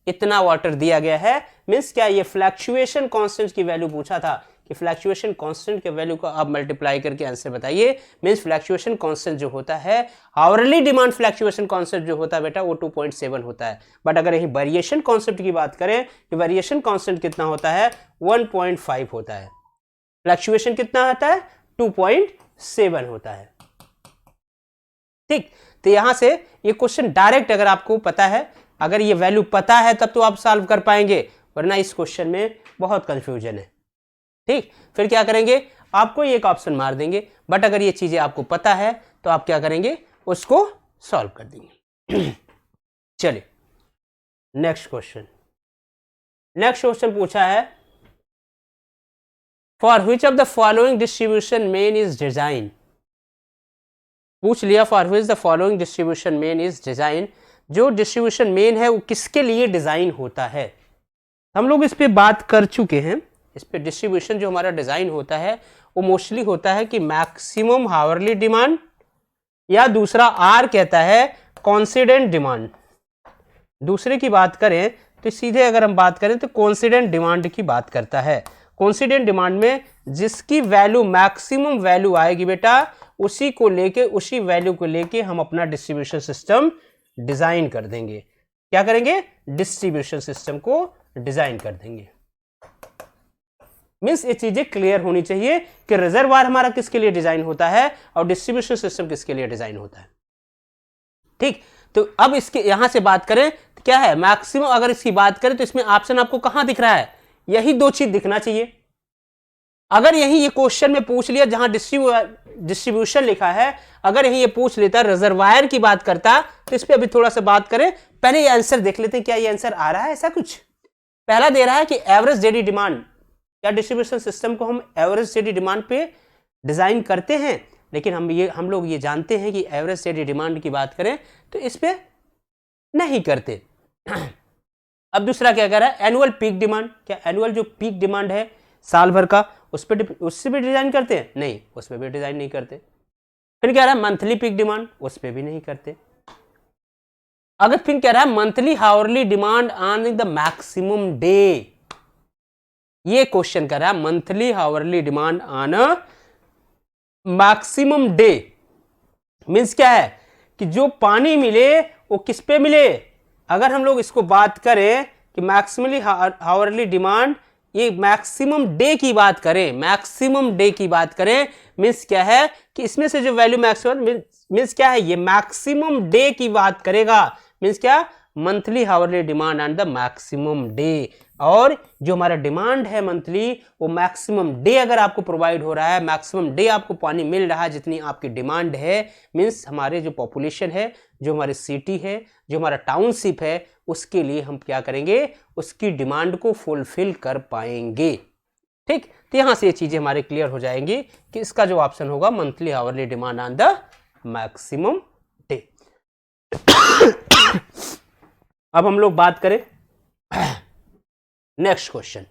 इतना वाटर दिया गया है। मींस क्या, ये फ्लैक्चुएशन कांस्टेंट की वैल्यू पूछा था कि फ्लैक्चुएशन कांस्टेंट के वैल्यू को आप मल्टीप्लाई करके आंसर बताइए। मींस फ्लैक्चुएशन कांस्टेंट जो होता है, आवरली डिमांड फ्लैक्चुएशन कांस्टेंट जो होता है बेटा वो 2.7 होता है। बट अगर यही वेरिएशन कांस्टेंट की बात करें कि वेरिएशन कांस्टेंट कितना होता है, 1.5 होता है। फ्लैक्चुएशन कितना होता है, 2.7 होता है। ठीक, तो यहां से ये क्वेश्चन डायरेक्ट अगर आपको पता है, अगर ये वैल्यू पता है तब तो आप सॉल्व कर पाएंगे, वरना इस क्वेश्चन में बहुत कंफ्यूजन है। ठीक, फिर क्या करेंगे, आपको एक ऑप्शन मार देंगे, बट अगर ये चीजें आपको पता है तो आप क्या करेंगे, उसको सॉल्व कर देंगे। चलिए नेक्स्ट क्वेश्चन। नेक्स्ट क्वेश्चन पूछा है, for which of the following distribution main is design. पूछ लिया for which the following distribution main is design, जो डिस्ट्रीब्यूशन मेन है वो किसके लिए डिजाइन होता है। हम लोग इस पे बात कर चुके हैं, इस पे डिस्ट्रीब्यूशन जो हमारा डिजाइन होता है वो मोस्टली होता है कि मैक्सिमम हावरली डिमांड, या दूसरा आर कहता है कॉन्सिडेंट डिमांड। दूसरे की बात करें तो सीधे अगर हम बात करें तो कॉन्सिडेंट डिमांड की बात करता है। कॉन्सिडेंट डिमांड में जिसकी वैल्यू मैक्सिमम वैल्यू आएगी बेटा, उसी को लेके, उसी वैल्यू को लेके हम अपना डिस्ट्रीब्यूशन सिस्टम डिजाइन कर देंगे। क्या करेंगे, डिस्ट्रीब्यूशन सिस्टम को डिजाइन कर देंगे। मींस ये चीजें क्लियर होनी चाहिए कि रिजर्वायर हमारा किसके लिए डिजाइन होता है और डिस्ट्रीब्यूशन सिस्टम किसके लिए डिजाइन होता है। ठीक, तो अब इसके यहां से बात करें तो क्या है, मैक्सिमम अगर इसकी बात करें तो इसमें ऑप्शन आपको कहां दिख रहा है, यही दो चीज दिखना चाहिए। अगर यही ये क्वेश्चन में पूछ लिया जहां डिस्ट्रीब्यूशन लिखा है, अगर यही ये पूछ लेता रिजर्वायर की बात करता, तो इस पे अभी थोड़ा सा बात करें। पहले ये आंसर देख लेते हैं, क्या ये आंसर आ रहा है ऐसा कुछ। पहला दे रहा है कि एवरेज डेली डिमांड, क्या डिस्ट्रीब्यूशन सिस्टम को हम एवरेज डेली डिमांड पे डिजाइन करते हैं। लेकिन हम लोग ये जानते हैं कि एवरेज स्टेडी डिमांड की बात करें तो इस पे नहीं करते। अब दूसरा क्या कह रहा है, एनुअल पीक डिमांड। क्या एनुअल जो पीक डिमांड है साल भर का उससे भी डिजाइन करते हैं? नहीं, उस पर भी डिजाइन नहीं करते। फिर कह रहा है मंथली पीक डिमांड, उस पर भी नहीं करते। अगर फिर कह रहा है monthly hourly demand on the maximum day, ये क्वेश्चन कर रहा है monthly hourly demand on maximum day means क्या है कि जो पानी मिले वो किस पे मिले। अगर हम लोग इसको बात करें कि मैक्सिमली हावरली डिमांड, ये मैक्सिमम डे की बात करें, मैक्सिमम डे की बात करें मीन्स क्या है कि इसमें से जो वैल्यू मैक्सिमम मीन्स क्या है, ये मैक्सिमम डे की बात करेगा। मीन्स क्या, monthly hourly demand on the maximum day. और जो हमारा डिमांड है मंथली, वो मैक्सिमम डे अगर आपको प्रोवाइड हो रहा है, मैक्सिमम डे आपको पानी मिल रहा है जितनी आपकी डिमांड है, मीन्स हमारे जो पॉपुलेशन है, जो हमारे सिटी है, जो हमारा टाउनशिप है, उसके लिए हम क्या करेंगे, उसकी डिमांड को फुलफिल कर पाएंगे। ठीक, तो यहां से ये चीजें हमारे क्लियर हो जाएंगी कि इसका जो ऑप्शन होगा monthly hourly demand on the maximum day. अब हम लोग बात करें नेक्स्ट क्वेश्चन,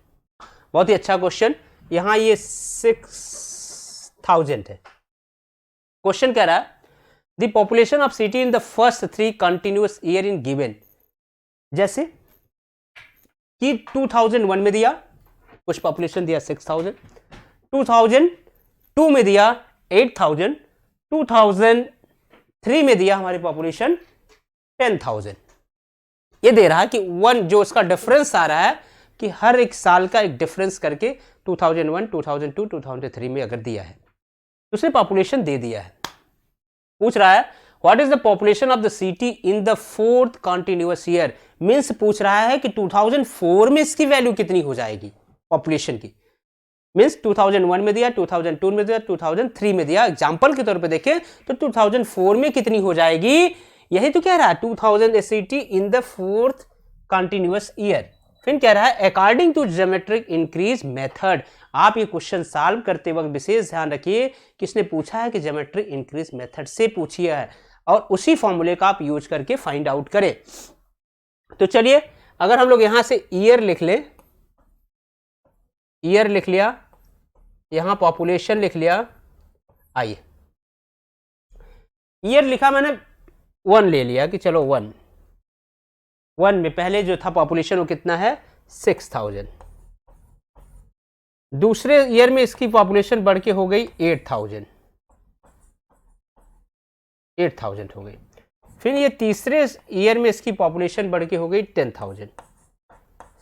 बहुत ही अच्छा क्वेश्चन। यहां ये 6000 है। क्वेश्चन कह रहा है the population of city in the first 3 continuous year in given. जैसे कि 2001 में दिया कुछ पॉपुलेशन दिया 6000, 2002 में दिया 8000, 2003 में दिया हमारी पॉपुलेशन 10,000। ये दे रहा है कि जो उसका डिफरेंस आ रहा है कि हर एक साल का एक डिफरेंस करके 2001, 2002, 2003 में अगर दिया है तो उसने पॉपुलेशन दे दिया है। पूछ रहा है what is the population of the city in the 4th continuous year. Means पूछ रहा है कि 2004 में इसकी वैल्यू कितनी हो जाएगी पॉपुलेशन की। मींस 2001 में दिया, 2002 में दिया, 2003 में दिया। एग्जांपल के तौर पे देखें तो 2004 में कितनी हो जाएगी, यही तो कह रहा है 2000 city in the 4th continuous year. फिर कह रहा है according to geometric increase method. आप ये क्वेश्चन सॉल्व करते वक्त विशेष ध्यान रखिए किसने पूछा है कि ज्योमेट्रिक इंक्रीज मेथड से पूछिए है और उसी फॉर्मूले का आप यूज करके फाइंड आउट करें। तो चलिए अगर हम लोग यहां से ईयर लिख लें, ईयर लिख लिया, यहां पॉपुलेशन लिख लिया, आइए ईयर लिखा मैंने 1 ले लिया कि चलो 1 में पहले जो था पॉपुलेशन वो कितना है 6000। दूसरे ईयर में इसकी पॉपुलेशन बढ़ के हो गई 8000 हो गई। फिर ये तीसरे ईयर में इसकी पॉपुलेशन बढ़ के हो गई 10,000।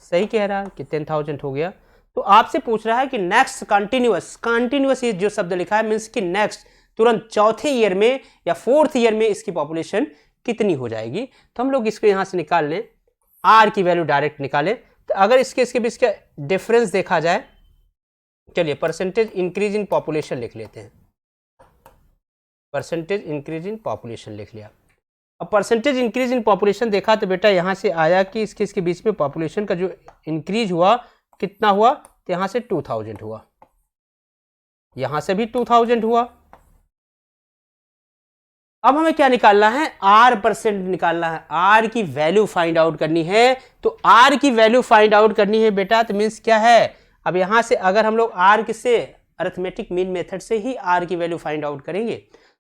सही कह रहा है कि 10,000 हो गया। तो आपसे पूछ रहा है कि नेक्स्ट कंटिन्यूअस ये जो शब्द लिखा है मीन्स कि नेक्स्ट तुरंत चौथे ईयर में या 4th ईयर में इसकी पॉपुलेशन कितनी हो जाएगी। तो हम लोग इसको यहां से निकाल लें, आर की वैल्यू डायरेक्ट निकालें। तो अगर इसके बीच का डिफरेंस देखा जाए, चलिए परसेंटेज इंक्रीज इन पॉपुलेशन लिख लेते हैं। परसेंटेज इंक्रीज इन पॉपुलेशन लिख लिया। अब परसेंटेज इंक्रीज इन पॉपुलेशन देखा तो बेटा यहां से आया कि इसके बीच में पॉपुलेशन का जो इंक्रीज हुआ कितना हुआ, तो यहां से 2000 हुआ, यहां से भी 2000 हुआ। अब हमें क्या निकालना है, आर परसेंट निकालना है, आर की वैल्यू फाइंड आउट करनी है। तो आर की वैल्यू फाइंड आउट करनी है बेटा, तो मीन्स क्या है, अब यहां से अगर हम लोग आर किससे, अरिथमेटिक मीन मेथड से ही आर की वैल्यू फाइंड आउट करेंगे।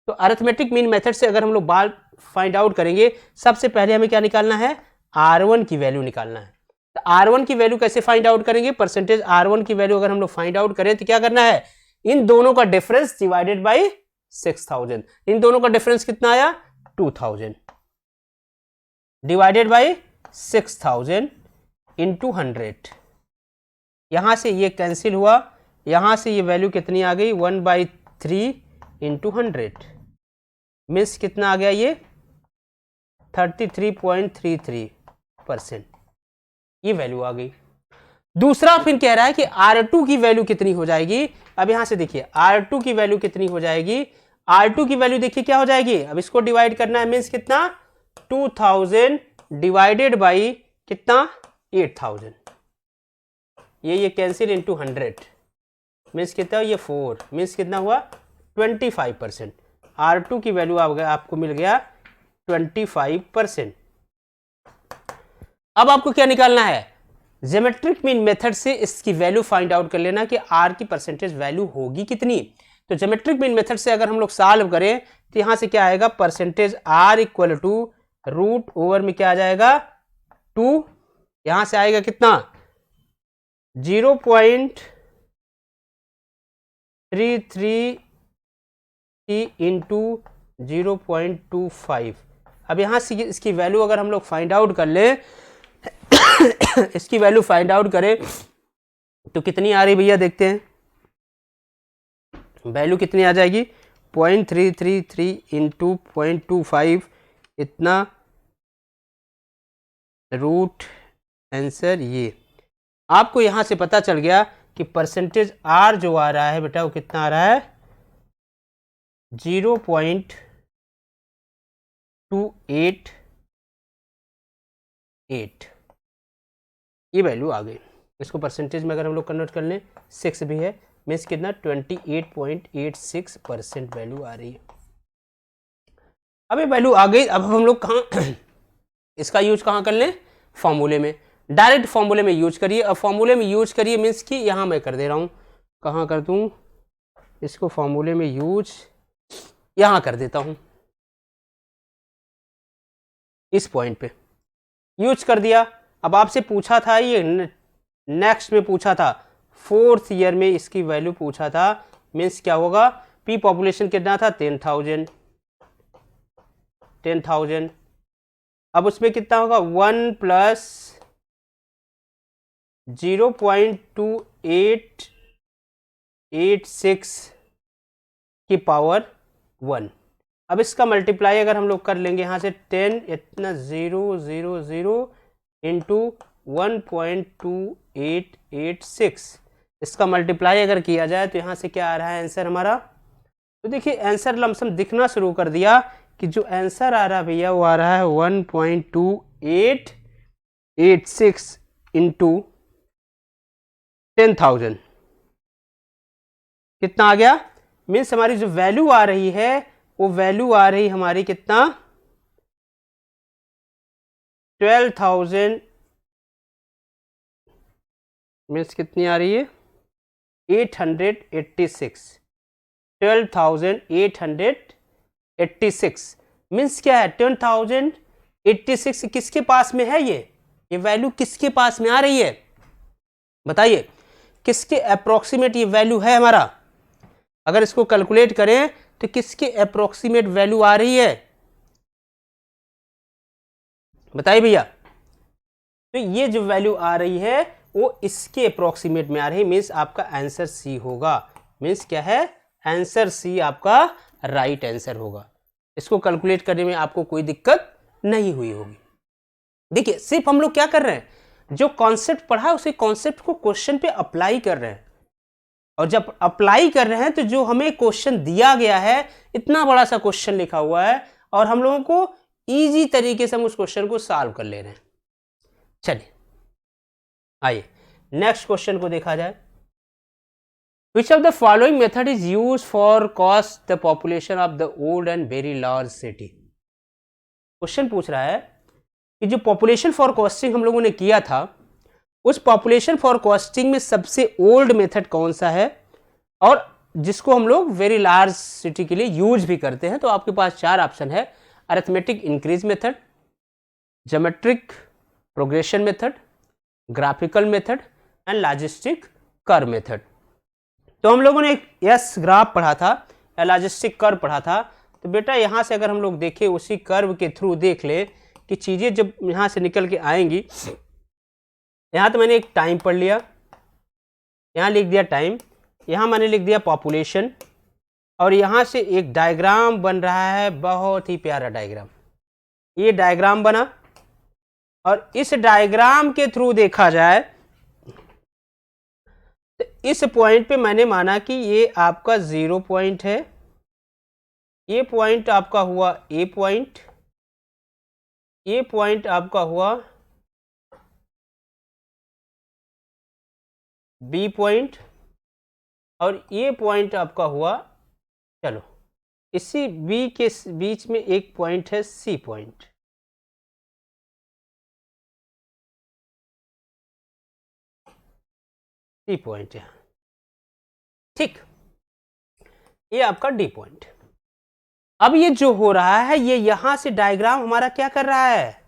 तो अरिथमेटिक मीन मेथड से अगर हम लोग बाल फाइंड आउट करेंगे, सबसे पहले हमें क्या निकालना है, R1 की वैल्यू निकालना है। तो R1 की वैल्यू कैसे फाइंड आउट करेंगे, परसेंटेज R1 की वैल्यू अगर हम लोग फाइंड आउट करें तो क्या करना है, इन दोनों का डिफरेंस डिवाइडेड बाई 6000। इन दोनों का डिफरेंस कितना आया 2000 डिवाइडेड बाई 6000 इंटू 100। यहां से ये कैंसिल हुआ, यहां से ये वैल्यू कितनी आ गई 1/3 इंटू 100 मीन्स कितना आ गया ये 33.33%। ये वैल्यू आ गई। दूसरा फिर कह रहा है कि R2 की वैल्यू कितनी हो जाएगी। अब यहां से देखिए R2 की वैल्यू कितनी हो जाएगी, R2 की वैल्यू देखिए क्या हो जाएगी, अब इसको डिवाइड करना है मीन्स कितना 2000 डिवाइडेड बाई कितना 8000, ये कैंसिल इंटू 100 मीन्स कितना, ये 4 मीन्स कितना हुआ 25%। R2 की वैल्यू आपको मिल गया 25%। अब आपको क्या निकालना है, ज्योमेट्रिक मीन मेथड से इसकी वैल्यू फाइंड आउट कर लेना कि R की परसेंटेज वैल्यू होगी कितनी। तो ज्योमेट्रिक मीन मेथड से अगर हम लोग सॉल्व करें तो यहां से क्या आएगा, percentage R equal to root over में क्या आ जाएगा 2, यहां से आएगा कितना 0.33 इंटू 0.25। अब यहां से इसकी वैल्यू अगर हम लोग फाइंड आउट कर ले इसकी वैल्यू फाइंड आउट करें तो कितनी आ रही भैया, देखते हैं वैल्यू कितनी आ जाएगी 0.333 इंटू 0.25, इतना रूट आंसर। ये आपको यहां से पता चल गया कि परसेंटेज आर जो आ रहा है बेटा वो कितना आ रहा है 0.288, ये वैल्यू आ गई। इसको परसेंटेज में अगर हम लोग कन्वर्ट कर लें 6 भी है, मीन्स कितना 28.86% वैल्यू आ रही है। अब ये वैल्यू आ गई, अब हम लोग कहाँ इसका यूज कहाँ कर लें, फॉर्मूले में, डायरेक्ट फॉर्मूले में यूज करिए। अब फॉर्मूले में यूज करिए मीन्स कि यहाँ मैं कर दे रहा हूँ, कहाँ कर दूँ इसको, फॉर्मूले में यूज यहाँ कर देता हूँ, इस पॉइंट पे यूज कर दिया। अब आपसे पूछा था ये नेक्स्ट में पूछा था 4th ईयर में इसकी वैल्यू पूछा था, मीन्स क्या होगा, पी पॉपुलेशन कितना था 10,000। अब उसमें कितना होगा 1 प्लस 0.2886 की पावर 1। अब इसका मल्टीप्लाई अगर हम लोग कर लेंगे यहाँ से 10 इतना 000 इंटू 1.2886, इसका मल्टीप्लाई अगर किया जाए तो यहाँ से क्या आ रहा है आंसर हमारा। तो देखिए आंसर लमसम दिखना शुरू कर दिया कि जो आंसर आ रहा है भैया वो आ रहा है 1.2886 इंटू 10,000, कितना आ गया, मीन्स हमारी जो वैल्यू आ रही है वो वैल्यू आ रही हमारी कितना 12,000, मीन्स कितनी आ रही है 886, 12,886 मीन्स क्या है 10,086 किसके पास में है, ये वैल्यू किसके पास में आ रही है बताइए, किसके अप्रोक्सीमेट ये वैल्यू है हमारा। अगर इसको कैलकुलेट करें तो किसके अप्रोक्सीमेट वैल्यू आ रही है बताइए भैया। तो ये जो वैल्यू आ रही है वो इसके अप्रोक्सीमेट में आ रही है, मीन्स आपका आंसर सी होगा। मीन्स क्या है, आंसर सी आपका राइट आंसर होगा। इसको कैलकुलेट करने में आपको कोई दिक्कत नहीं हुई होगी। देखिए सिर्फ हम लोग क्या कर रहे हैं, जो कॉन्सेप्ट पढ़ा है उसी कॉन्सेप्ट को क्वेश्चन पे अप्लाई कर रहे हैं, और जब अप्लाई कर रहे हैं तो जो हमें क्वेश्चन दिया गया है, इतना बड़ा सा क्वेश्चन लिखा हुआ है और हम लोगों को इजी तरीके से हम उस क्वेश्चन को सॉल्व कर ले रहे हैं। चलिए आइए नेक्स्ट क्वेश्चन को देखा जाए। Which of the following method is used for cost the population of the old and very large city? Question पूछ रहा है कि जो पॉपुलेशन फॉर कॉस्टिंग हम लोगों ने किया था, उस पॉपुलेशन फॉर कॉस्टिंग में सबसे ओल्ड मेथड कौन सा है और जिसको हम लोग वेरी लार्ज सिटी के लिए यूज भी करते हैं। तो आपके पास 4 ऑप्शन है, arithmetic increase method, geometric progression method, graphical method and logistic curve method. तो हम लोगों ने एक एस ग्राफ पढ़ा था या लॉजिस्टिक कर्व पढ़ा था। तो बेटा यहाँ से अगर हम लोग देखें उसी कर्व के थ्रू देख ले कि चीज़ें जब यहाँ से निकल के आएंगी, यहाँ तो मैंने एक टाइम पढ़ लिया, यहाँ लिख दिया टाइम, यहाँ मैंने लिख दिया पॉपुलेशन, और यहाँ से एक डायग्राम बन रहा है, बहुत ही प्यारा डायग्राम। ये डायग्राम बना और इस डायग्राम के थ्रू देखा जाए तो इस पॉइंट पे मैंने माना कि ये आपका 0 पॉइंट है, ये पॉइंट आपका हुआ ए पॉइंट, ये पॉइंट आपका हुआ बी पॉइंट, और ये पॉइंट आपका हुआ चलो, इसी बी के बीच में एक पॉइंट है सी पॉइंट, सी पॉइंट है, ठीक, ये आपका डी पॉइंट। अब ये जो हो रहा है, ये यहां से डायग्राम हमारा क्या कर रहा है,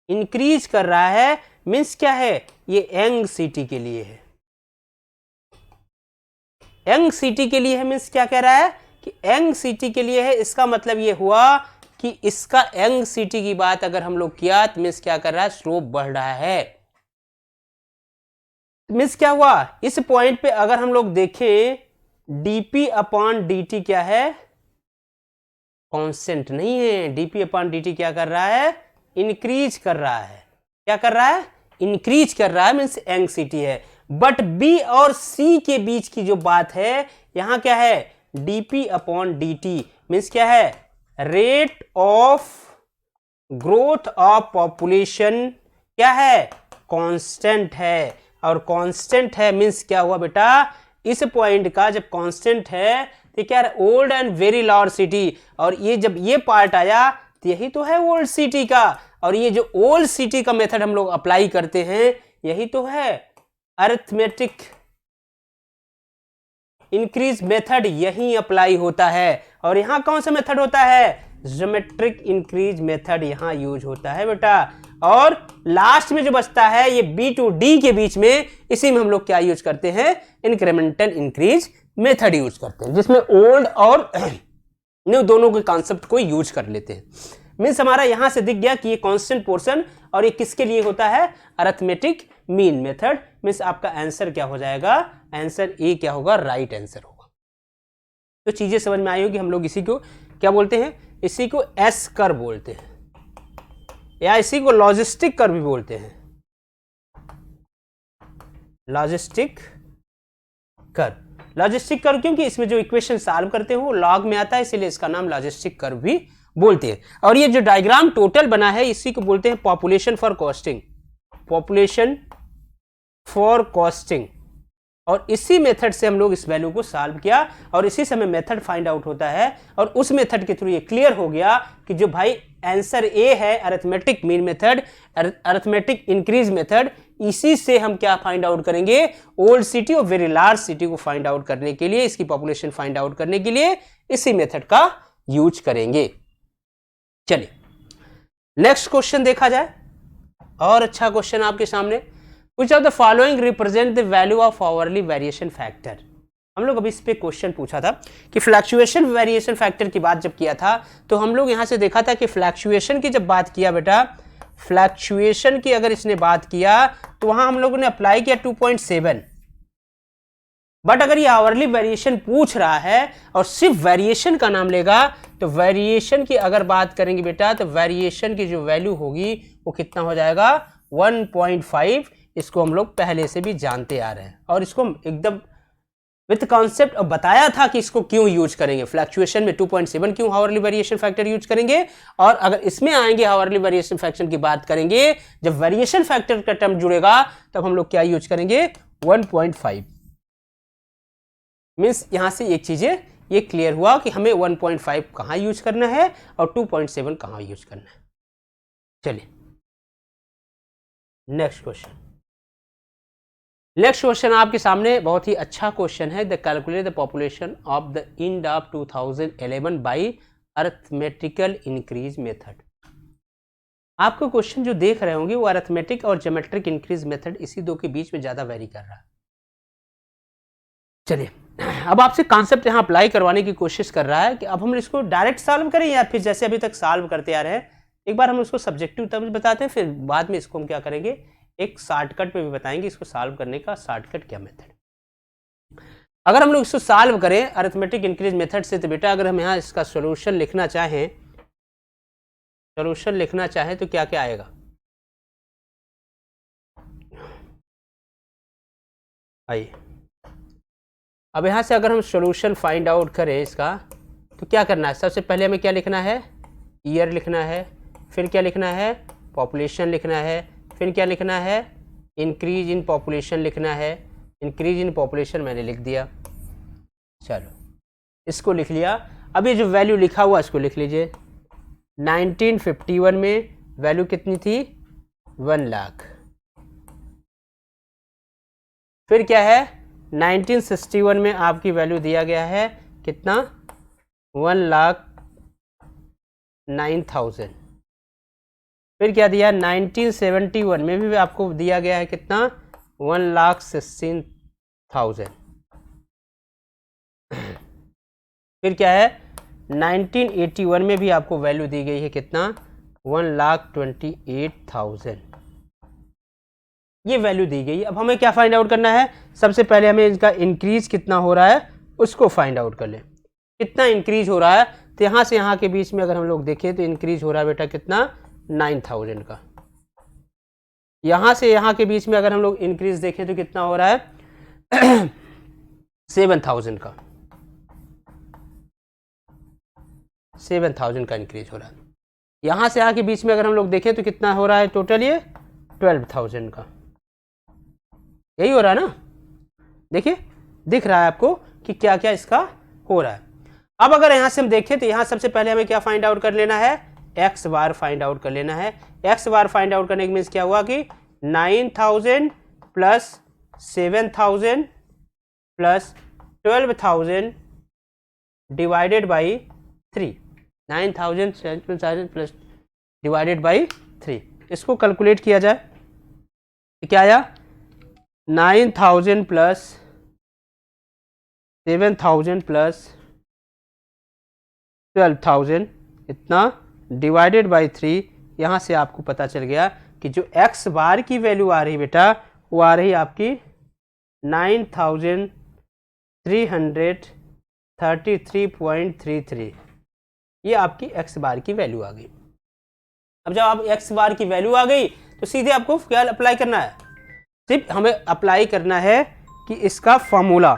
इंक्रीज कर रहा है। मीन्स क्या है, ये यंग सिटी के लिए है, यंग सिटी के लिए है। मीन्स क्या कह रहा है कि यंग सिटी के लिए है। इसका मतलब ये हुआ कि इसका यंग सिटी की बात अगर हम लोग किया तो मीन्स क्या कर रहा है, स्लोप बढ़ रहा है। मीन्स क्या हुआ, इस पॉइंट पे अगर हम लोग देखें, डीपी अपॉन डी क्या है, कांस्टेंट नहीं है। डीपी अपॉन डी क्या कर रहा है, इंक्रीज कर रहा है। क्या कर रहा है, इंक्रीज कर रहा है, मीन्स एंग्जाइटी है। बट बी और सी के बीच की जो बात है, यहां क्या है, डीपी अपॉन डी मीन्स क्या है, rate of growth of population क्या है, कांस्टेंट है। और कांस्टेंट है मीन्स क्या हुआ बेटा, इस पॉइंट का जब कांस्टेंट है तो क्या है, old and very large city. और ये जब ये पार्ट आया तो यही तो है ओल्ड सिटी का। और ये जो ओल्ड सिटी का मेथड हम लोग अप्लाई करते हैं, यही तो है अरिथमेटिक इंक्रीज मेथड, यही अप्लाई होता है। और यहां कौन सा मेथड होता है, ज्योमेट्रिक इंक्रीज मेथड यहां यूज होता है बेटा। और लास्ट में जो बचता है ये बी टू डी के बीच में, इसी में हम लोग क्या यूज करते हैं, इंक्रीमेंटल इंक्रीज मेथड यूज करते हैं, जिसमें ओल्ड और न्यू दोनों के कॉन्सेप्ट को यूज कर लेते हैं। मीन्स हमारा यहां से दिख गया कि ये कांस्टेंट पोर्शन, और ये किसके लिए होता है, अरिथमेटिक मीन मेथड। मीन्स आपका आंसर क्या हो जाएगा, आंसर ए क्या होगा, राइट आंसर होगा। तो चीजें समझ में आई होगी। हम लोग इसी को क्या बोलते हैं, इसी को एस कर बोलते हैं, या इसी को लॉजिस्टिक कर भी बोलते हैं, लॉजिस्टिक कर। लॉजिस्टिक कर्व क्योंकि इसमें जो इक्वेशन सॉल्व करते हैं वो लॉग में आता है, इसीलिए इसका नाम लॉजिस्टिक कर्व भी बोलते हैं। और ये जो डायग्राम टोटल बना है, इसी को बोलते हैं population for costing, population for costing. और इसी मेथड से हम लोग इस वैल्यू को सॉल्व किया, और इसी समय मेथड फाइंड आउट होता है। और उस मेथड के थ्रू ये क्लियर हो गया कि जो भाई आंसर ए है, arithmetic mean method, arithmetic increase method, इसी से हम क्या फाइंड आउट करेंगे, ओल्ड सिटी और वेरी लार्ज सिटी को फाइंड आउट करने के लिए, इसकी पॉपुलेशन फाइंड आउट करने के लिए इसी मेथड का यूज करेंगे। चलिए नेक्स्ट क्वेश्चन देखा जाए, और अच्छा क्वेश्चन आपके सामने। Which of the following represent the value of hourly variation factor? हम लोग अभी इस पे क्वेश्चन पूछा था कि फ्लक्चुएशन वेरिएशन फैक्टर की बात जब किया था, तो हम लोग यहां से देखा था कि फ्लक्चुएशन की जब बात किया बेटा, फ्लक्चुएशन की अगर इसने बात किया तो वहां हम लोगों ने अप्लाई किया 2.7। बट अगर ये आवरली वेरिएशन पूछ रहा है और सिर्फ वेरिएशन का नाम लेगा, तो वेरिएशन की अगर बात करेंगे बेटा, तो वेरिएशन की जो वैल्यू होगी वो कितना हो जाएगा, 1.5। इसको हम लोग पहले से भी जानते आ रहे हैं, और इसको एकदम विथ कॉन्सेप्ट और बताया था कि इसको क्यों यूज करेंगे। फ्लक्चुएशन में 2.7 क्यों हावरली वेरिएशन फैक्टर यूज करेंगे, और अगर इसमें आएंगे हावरली वेरिएशन फैक्टर की बात करेंगे, जब वेरिएशन फैक्टर का टर्म जुड़ेगा तब हम लोग क्या यूज करेंगे, 1.5। मीन्स यहां से एक चीजें ये क्लियर हुआ कि हमें 1.5 कहां यूज करना है और 2.7 कहां यूज करना है। चलिए नेक्स्ट क्वेश्चन। नेक्स्ट क्वेश्चन आपके सामने बहुत ही अच्छा क्वेश्चन है। The calculate the population of the end of 2011 by arithmetical increase method. आपको क्वेश्चन जो देख रहे होंगे वो अरिथमेटिक और ज्योमेट्रिक इंक्रीज मेथड, इसी दो के बीच में ज्यादा वेरी कर रहा है। चलिए अब आपसे कॉन्सेप्ट यहां अप्लाई करवाने की कोशिश कर रहा है कि अब हम इसको डायरेक्ट सॉल्व करें या फिर जैसे अभी तक सॉल्व करते आ रहे हैं, एक बार हम उसको सब्जेक्टिव टर्म्स बताते हैं, फिर बाद में इसको हम क्या करेंगे, एक शॉर्टकट में भी बताएंगे इसको सॉल्व करने का शॉर्टकट क्या मेथड। अगर हम लोग इसको सॉल्व करें अरिथमेटिक इंक्रीज मेथड से, तो बेटा अगर हम यहाँ इसका सॉल्यूशन लिखना चाहें तो क्या क्या आएगा, आइए अब यहाँ से अगर हम सॉल्यूशन फाइंड आउट करें इसका, तो क्या करना है, सबसे पहले हमें क्या लिखना है, ईयर लिखना है, फिर क्या लिखना है, पॉपुलेशन लिखना है, फिर क्या लिखना है, इंक्रीज इन पॉपुलेशन लिखना है। इंक्रीज इन पॉपुलेशन मैंने लिख दिया, चलो इसको लिख लिया। अब ये जो वैल्यू लिखा हुआ इसको लिख लीजिए। 1951 में वैल्यू कितनी थी? 1 लाख। फिर क्या है? 1961 में आपकी वैल्यू दिया गया है कितना? 1,09,000। फिर क्या दिया? 1971 में भी आपको दिया गया है कितना? 1,16,000। फिर क्या है? 1981 में भी आपको वैल्यू दी गई है कितना? 1,28,000। ये वैल्यू दी गई है। अब हमें क्या फाइंड आउट करना है? सबसे पहले हमें इसका इंक्रीज कितना हो रहा है उसको फाइंड आउट कर लें। कितना इंक्रीज हो रहा है? तो यहाँ से यहाँ के बीच में अगर हम लोग देखें तो इंक्रीज हो रहा है बेटा कितना? 9,000 का। यहाँ से यहाँ के बीच में अगर हम लोग इंक्रीज देखें तो कितना हो रहा है? 7,000 का। 7,000 का इंक्रीज हो रहा है। यहाँ से यहाँ के बीच में अगर हम लोग देखें तो कितना हो रहा है टोटल? ये 12,000 का। यही हो रहा है ना? देखिए दिख रहा है आपको कि क्या क्या इसका हो रहा है। अब अगर यहाँ से हम देखें तो यहाँ सबसे पहले हमें क्या फाइंड आउट कर लेना है? एक्स बार फाइंड आउट कर लेना है। एक्स बार फाइंड आउट करने के मीन्स क्या हुआ कि 9,000 plus 7,000 plus 12,000 divided by 3। 9,000 plus divided by 3। इसको कैलकुलेट किया जाए तो क्या आया? 9,000 प्लस 7,000 प्लस 12,000 इतना डिवाइडेड बाई 3। यहाँ से आपको पता चल गया कि जो एक्स बार की वैल्यू आ रही बेटा वो आ रही आपकी 9,333.33। ये आपकी एक्स बार की वैल्यू आ गई। अब जब आप एक्स बार की वैल्यू आ गई तो सीधे आपको क्या अप्लाई करना है? सिर्फ हमें अप्लाई करना है कि इसका फॉर्मूला,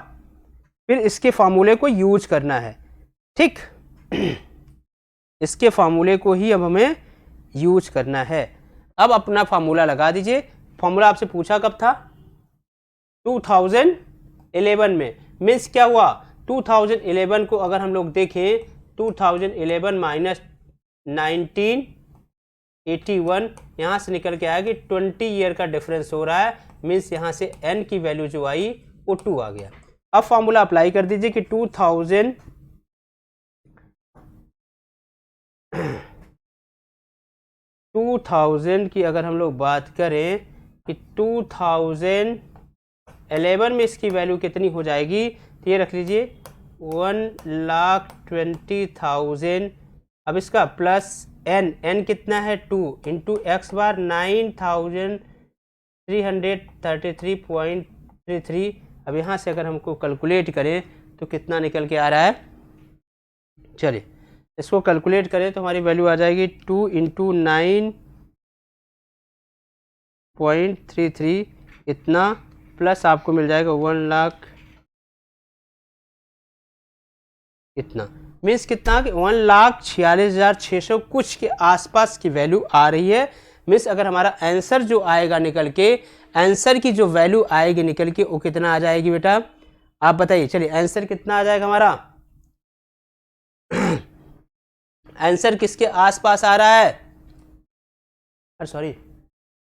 फिर इसके फॉर्मूले को यूज करना है। ठीक इसके फॉर्मूले को ही अब हमें यूज करना है। अब अपना फॉर्मूला लगा दीजिए। फॉर्मूला आपसे पूछा कब था? 2011 में। मीन्स क्या हुआ? 2011 को अगर हम लोग देखें 2011 माइनस 1981, यहाँ से निकल के आया कि 20 ईयर का डिफरेंस हो रहा है। मीन्स यहाँ से n की वैल्यू जो आई वो 2 आ गया। अब फॉर्मूला अप्लाई कर दीजिए कि 2000 की अगर हम लोग बात करें कि 2011 में इसकी वैल्यू कितनी हो जाएगी? तो ये रख लीजिए 1,20,000। अब इसका प्लस n कितना है? 2 इंटू एक्स बार 9,333.33। अब यहाँ से अगर हमको कैलकुलेट करें तो कितना निकल के आ रहा है? चलिए इसको कैलकुलेट करें तो हमारी वैल्यू आ जाएगी 2 इंटू 9.33 इतना, प्लस आपको मिल जाएगा 1 लाख इतना। मीन्स कितना? 1,46,600 कुछ के आसपास की वैल्यू आ रही है। मीन्स अगर हमारा आंसर जो आएगा निकल के, आंसर की जो वैल्यू आएगी निकल के वो कितना आ जाएगी बेटा? आप बताइए। चलिए आंसर कितना आ जाएगा हमारा? आंसर किसके आसपास आ रहा है? अरे सॉरी,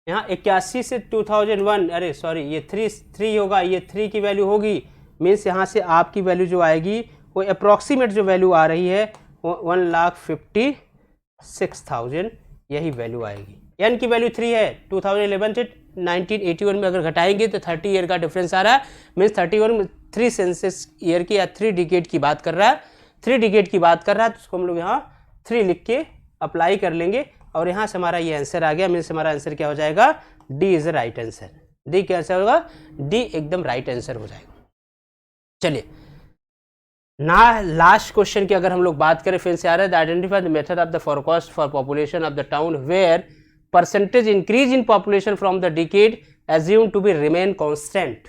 यहाँ 81 से 2001, अरे सॉरी ये 3 होगा, ये 3 की वैल्यू होगी। मीन्स यहाँ से आपकी वैल्यू जो आएगी वो अप्रॉक्सीमेट जो वैल्यू आ रही है 1,56,000 यही वैल्यू आएगी। एन की वैल्यू 3 है। 2011 से 1981 में अगर घटाएंगे तो 30 ईयर का डिफरेंस आ रहा है। मीन्स 31 में 3 सेंसस ईयर की या 3 डिकेड की बात कर रहा है। 3 डिकेड की बात कर रहा है तो उसको हम लोग यहाँ 3 लिख के अप्लाई कर लेंगे और यहाँ से हमारा ये आंसर आ गया। मीन्स हमारा आंसर क्या हो जाएगा? D is the right answer. D क्या आंसर होगा? डी एकदम राइट आंसर हो जाएगा। चलिए ना लास्ट क्वेश्चन की अगर हम लोग बात करें, फिर से आ रहा है identify the method of the forecast for population of the town where percentage increase in population from the decade assume to be remain constant.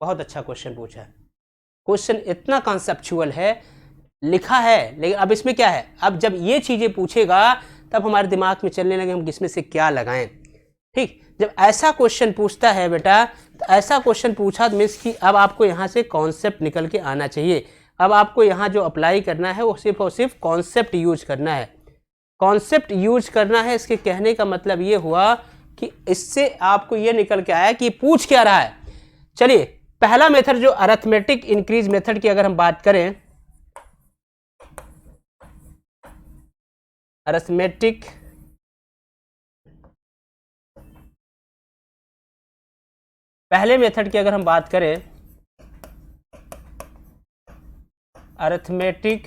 बहुत अच्छा क्वेश्चन पूछा है। क्वेश्चन इतना कॉन्सेप्चुअल है, लिखा है, लेकिन अब इसमें क्या है? अब जब ये चीजें पूछेगा तब हमारे दिमाग में चलने लगे हम किसमें से क्या लगाएं। ठीक, जब ऐसा क्वेश्चन पूछता है बेटा, तो ऐसा क्वेश्चन पूछा मीन्स कि अब आपको यहाँ से कॉन्सेप्ट निकल के आना चाहिए। अब आपको यहाँ जो अप्लाई करना है वो सिर्फ और सिर्फ कॉन्सेप्ट यूज करना है, कॉन्सेप्ट यूज करना है। इसके कहने का मतलब ये हुआ कि इससे आपको ये निकल के आया कि पूछ क्या रहा है। चलिए पहला मेथड जो अरिथमेटिक इंक्रीज मेथड की अगर हम बात करें, अरिथमेटिक पहले मेथड की अगर हम बात करें, अरिथमेटिक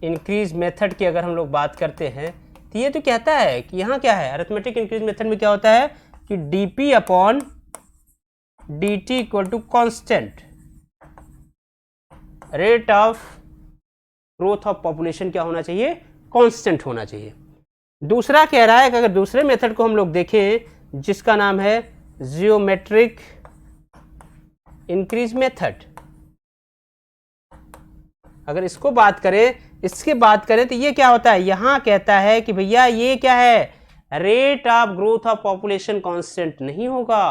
इंक्रीज मेथड की अगर हम लोग बात करते हैं तो ये तो कहता है कि यहाँ क्या है, अरिथमेटिक इंक्रीज मेथड में क्या होता है कि dp upon dt equal to constant rate of growth of population क्या होना चाहिए, कांस्टेंट होना चाहिए। दूसरा कह रहा है कि अगर दूसरे मेथड को हम लोग देखें जिसका नाम है जियोमेट्रिक इंक्रीज मेथड, अगर इसको बात करें तो ये क्या होता है, यहां कहता है कि भैया ये क्या है, rate of growth of population constant नहीं होगा।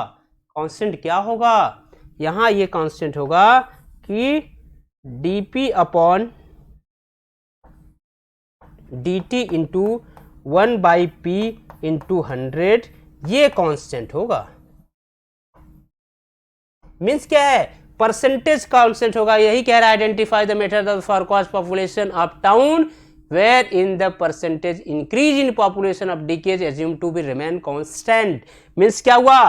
कांस्टेंट क्या होगा, यहां ये कांस्टेंट होगा कि dp upon dt into 1/p into 100, ये कांस्टेंट होगा। मीन्स क्या है, परसेंटेज कांस्टेंट होगा। यही कह रहा है identify the method of forecast population of town where in the percentage increase in population of decades assume to be remain constant. Means क्या हुआ,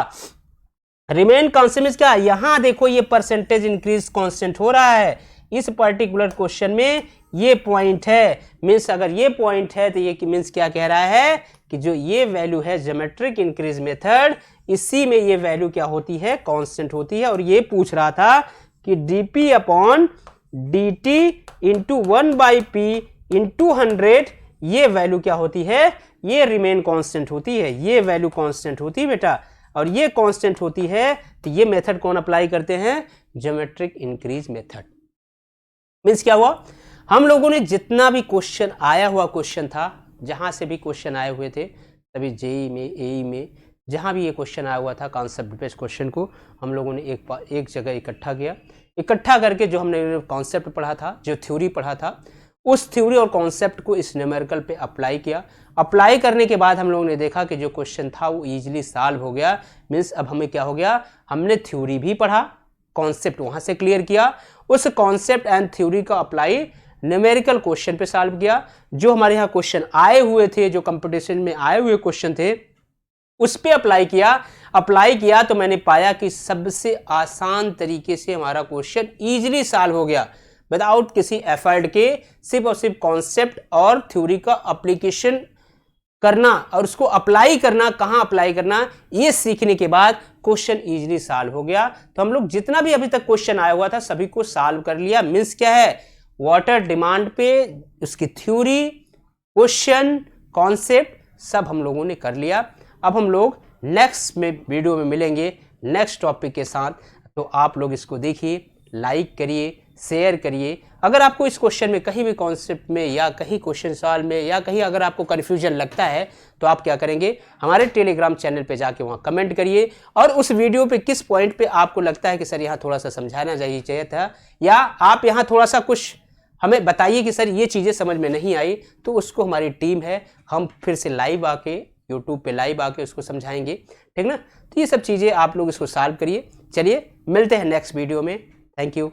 रिमेन कांस्टेंट मीन्स क्या, यहां देखो ये परसेंटेज इंक्रीज कांस्टेंट हो रहा है। इस पर्टिकुलर क्वेश्चन में ये पॉइंट है। मीन्स अगर ये पॉइंट है तो ये मीन्स क्या कह रहा है कि जो ये वैल्यू है ज्योमेट्रिक इंक्रीज मेथड, इसी में ये वैल्यू क्या होती है, कांस्टेंट होती है। और ये पूछ रहा था कि dp upon dt into 1/p into 100, ये वैल्यू क्या होती है, ये रिमेन कांस्टेंट होती है। ये वैल्यू कांस्टेंट होती है बेटा, और ये कांस्टेंट होती है तो ये मेथड कौन अप्लाई करते हैं, ज्योमेट्रिक इंक्रीज मेथड। मीन्स क्या हुआ, हम लोगों ने जितना भी क्वेश्चन आया हुआ क्वेश्चन था, जहां से भी क्वेश्चन आए हुए थे, तभी जेई में, एई में, जहां भी ये क्वेश्चन आया हुआ था कॉन्सेप्ट बेस्ड क्वेश्चन को हम लोगों ने एक जगह इकट्ठा किया। इकट्ठा करके जो हमने कॉन्सेप्ट पढ़ा था, जो थ्योरी पढ़ा था, उस थ्योरी और कॉन्सेप्ट को इस न्यूमेरिकल पे अप्लाई किया। अप्लाई करने के बाद हम लोगों ने देखा कि जो क्वेश्चन था वो ईजिली सॉल्व हो गया। मीन्स अब हमें क्या हो गया, हमने थ्योरी भी पढ़ा, कॉन्सेप्ट वहां से क्लियर किया, उस कॉन्सेप्ट एंड थ्योरी का अप्लाई न्यूमेरिकल क्वेश्चन पे सॉल्व किया। जो हमारे यहाँ क्वेश्चन आए हुए थे, जो कंपटीशन में आए हुए क्वेश्चन थे, उस पे अप्लाई किया तो मैंने पाया कि सबसे आसान तरीके से हमारा क्वेश्चन इजीली सॉल्व हो गया, विदाउट किसी एफर्ट के। सिर्फ और सिर्फ कॉन्सेप्ट और थ्योरी का एप्लीकेशन करना और उसको अप्लाई करना, कहाँ अप्लाई करना, ये सीखने के बाद क्वेश्चन इजीली सॉल्व हो गया। तो हम लोग जितना भी अभी तक क्वेश्चन आया हुआ था सभी को सॉल्व कर लिया। मीन्स क्या है, वाटर डिमांड पे उसकी थ्योरी, क्वेश्चन, कॉन्सेप्ट सब हम लोगों ने कर लिया। अब हम लोग नेक्स्ट में वीडियो में मिलेंगे नेक्स्ट टॉपिक के साथ। तो आप लोग इसको देखिए, लाइक करिए, शेयर करिए। अगर आपको इस क्वेश्चन में कहीं भी कॉन्सेप्ट में या कहीं क्वेश्चन सॉल्व में या कहीं अगर आपको कन्फ्यूजन लगता है तो आप क्या करेंगे, हमारे टेलीग्राम चैनल पे जाके वहाँ कमेंट करिए और उस वीडियो पे किस पॉइंट पे आपको लगता है कि सर यहाँ थोड़ा सा समझाना चाहिए था, या आप यहाँ थोड़ा सा कुछ हमें बताइए कि सर ये चीज़ें समझ में नहीं आई, तो उसको हमारी टीम है, हम फिर से लाइव आके यूट्यूब पे लाइव आके उसको समझाएंगे, ठीक ना। तो ये सब चीज़ें आप लोग इसको सॉल्व करिए। चलिए मिलते हैं नेक्स्ट वीडियो में। Thank you.